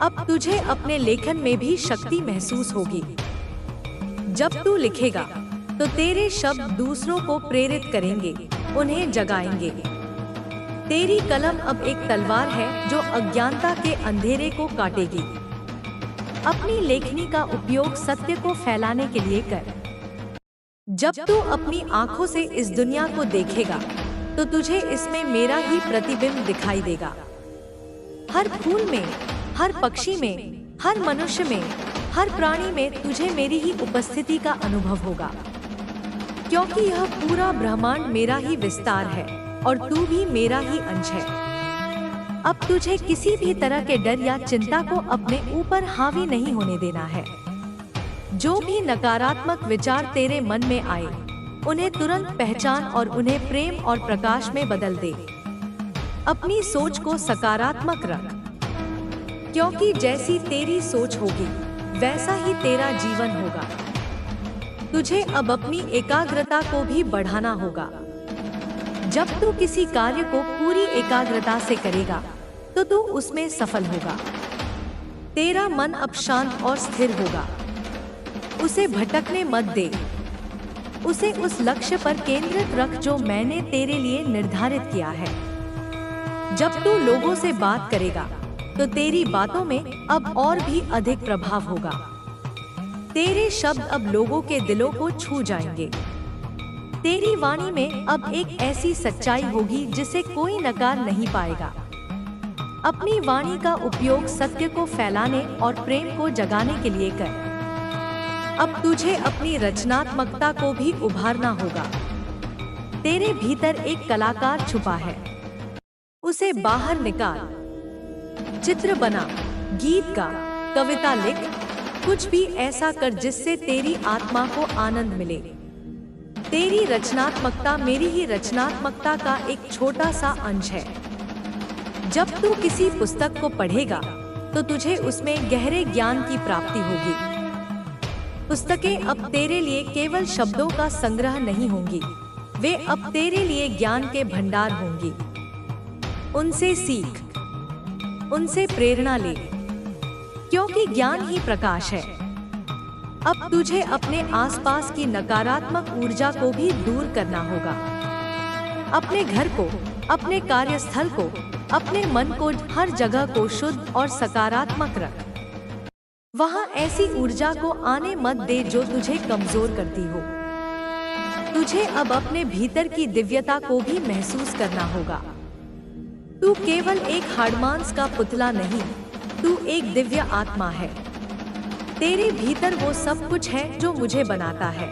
अब तुझे अपने लेखन में भी शक्ति महसूस होगी। जब तू लिखेगा, तो तेरे शब्द दूसरों को प्रेरित करेंगे, उन्हें जगाएंगे। तेरी कलम अब एक तलवार है जो अज्ञानता के अंधेरे को काटेगी। अपनी लेखनी का उपयोग सत्य को फैलाने के लिए कर। जब तू अपनी आंखों से इस दुनिया को देखेगा, तो तुझे इसमें मेरा ही प्रतिबिंब दिखाई देगा। हर फूल में, हर पक्षी में, हर मनुष्य में, हर प्राणी में तुझे मेरी ही उपस्थिति का अनुभव होगा। क्योंकि यह पूरा ब्रह्मांड मेरा ही विस्तार है और तू भी मेरा ही अंश है। अब तुझे किसी भी तरह के डर या चिंता को अपने ऊपर हावी नहीं होने देना है। जो भी नकारात्मक विचार तेरे मन में आए, उन्हें तुरंत पहचान और उन्हें प्रेम और प्रकाश में बदल दे। अपनी सोच को सकारात्मक रख, क्योंकि जैसी तेरी सोच होगी, वैसा ही तेरा जीवन होगा। तुझे अब अपनी एकाग्रता को भी बढ़ाना होगा। जब तू किसी कार्य को पूरी एकाग्रता से करेगा, तो तू उसमें सफल होगा। तेरा मन अब शांत और स्थिर होगा। उसे भटकने मत दे। उसे उस लक्ष्य पर केंद्रित रख जो मैंने तेरे लिए निर्धारित किया है। जब तू लोगों से बात करेगा, तो तेरी बातों में अब और भी अधिक प्रभाव होगा। तेरे शब्द अब लोगों के दिलों को छू जाएंगे। तेरी वाणी में अब एक ऐसी सच्चाई होगी जिसे कोई नकार नहीं पाएगा। अपनी वाणी का उपयोग सत्य को फैलाने और प्रेम को जगाने के लिए कर। अब तुझे अपनी रचनात्मकता को भी उभारना होगा। तेरे भीतर एक कलाकार छुपा है, उसे बाहर निकाल। चित्र बना, गीत गा, कविता लिख, कुछ भी ऐसा कर जिससे तेरी आत्मा को आनंद मिले। तेरी रचनात्मकता मेरी ही रचनात्मकता का एक छोटा सा अंश है। जब तू किसी पुस्तक को पढ़ेगा, तो तुझे उसमें गहरे ज्ञान की प्राप्ति होगी। पुस्तकें अब तेरे लिए केवल शब्दों का संग्रह नहीं होंगी, वे अब तेरे लिए ज्ञान के भंडार होंगी। उनसे सीख, उनसे प्रेरणा ले, क्योंकि ज्ञान ही प्रकाश है। अब तुझे अपने आसपास की नकारात्मक ऊर्जा को भी दूर करना होगा। अपने घर को, अपने कार्यस्थल को, अपने मन को हर जगह को शुद्ध और सकारात्मक रख। वहाँ ऐसी ऊर्जा को आने मत दे जो तुझे कमजोर करती हो। तुझे अब अपने भीतर की दिव्यता को भी महसूस करना होगा। तू केवल एक हाड़मांस का पुतला नहीं, तू एक दिव्य आत्मा है। तेरे भीतर वो सब कुछ है जो मुझे बनाता है।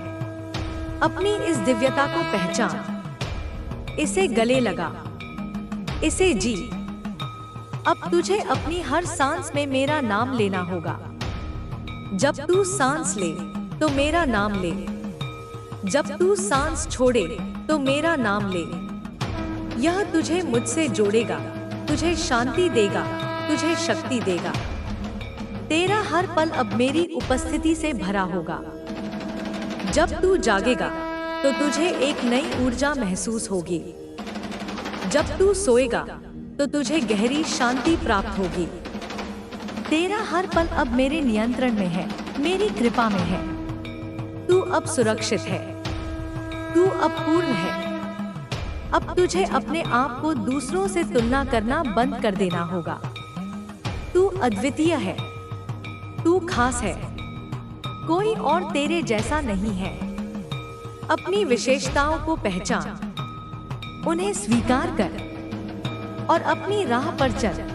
अपनी इस दिव्यता को पहचान, इसे गले लगा, इसे जी। अब तुझे अपनी हर सांस में मेरा नाम लेना होगा। जब तू सांस ले तो मेरा नाम ले, जब तू सांस छोड़े तो मेरा नाम ले। यह तुझे मुझसे जोड़ेगा, तुझे शांति देगा, तुझे शक्ति देगा। तेरा हर पल अब मेरी उपस्थिति से भरा होगा। जब तू जागेगा तो तुझे एक नई ऊर्जा महसूस होगी। जब तू सोएगा तो तुझे गहरी शांति प्राप्त होगी। तेरा हर पल अब मेरे नियंत्रण में है, मेरी कृपा में है। तू अब सुरक्षित है, तू अब पूर्ण है। अब तुझे अपने आप को दूसरों से तुलना करना बंद कर देना होगा। तू अद्वितीय है, तू खास है, कोई और तेरे जैसा नहीं है। अपनी विशेषताओं को पहचान, उन्हें स्वीकार कर और अपनी राह पर चल।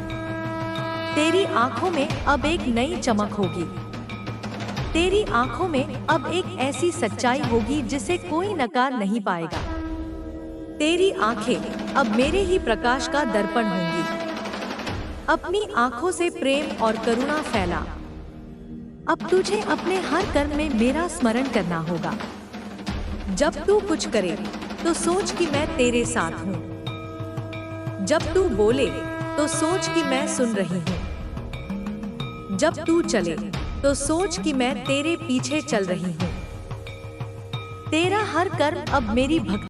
तेरी आंखों में अब एक नई चमक होगी। तेरी आंखों में अब एक ऐसी सच्चाई होगी जिसे कोई नकार नहीं पाएगा। तेरी आंखें अब मेरे ही प्रकाश का दर्पण होंगी। अपनी आंखों से प्रेम और करुणा फैला। अब तुझे अपने हर कर्म में मेरा स्मरण करना होगा। जब तू कुछ करे तो सोच कि मैं तेरे साथ हूँ। जब तू बोले तो सोच कि मैं सुन रही हूँ। जब तू चले तो सोच कि मैं तेरे पीछे चल रही हूँ। तेरा हर कर्म अब मेरी भक्ति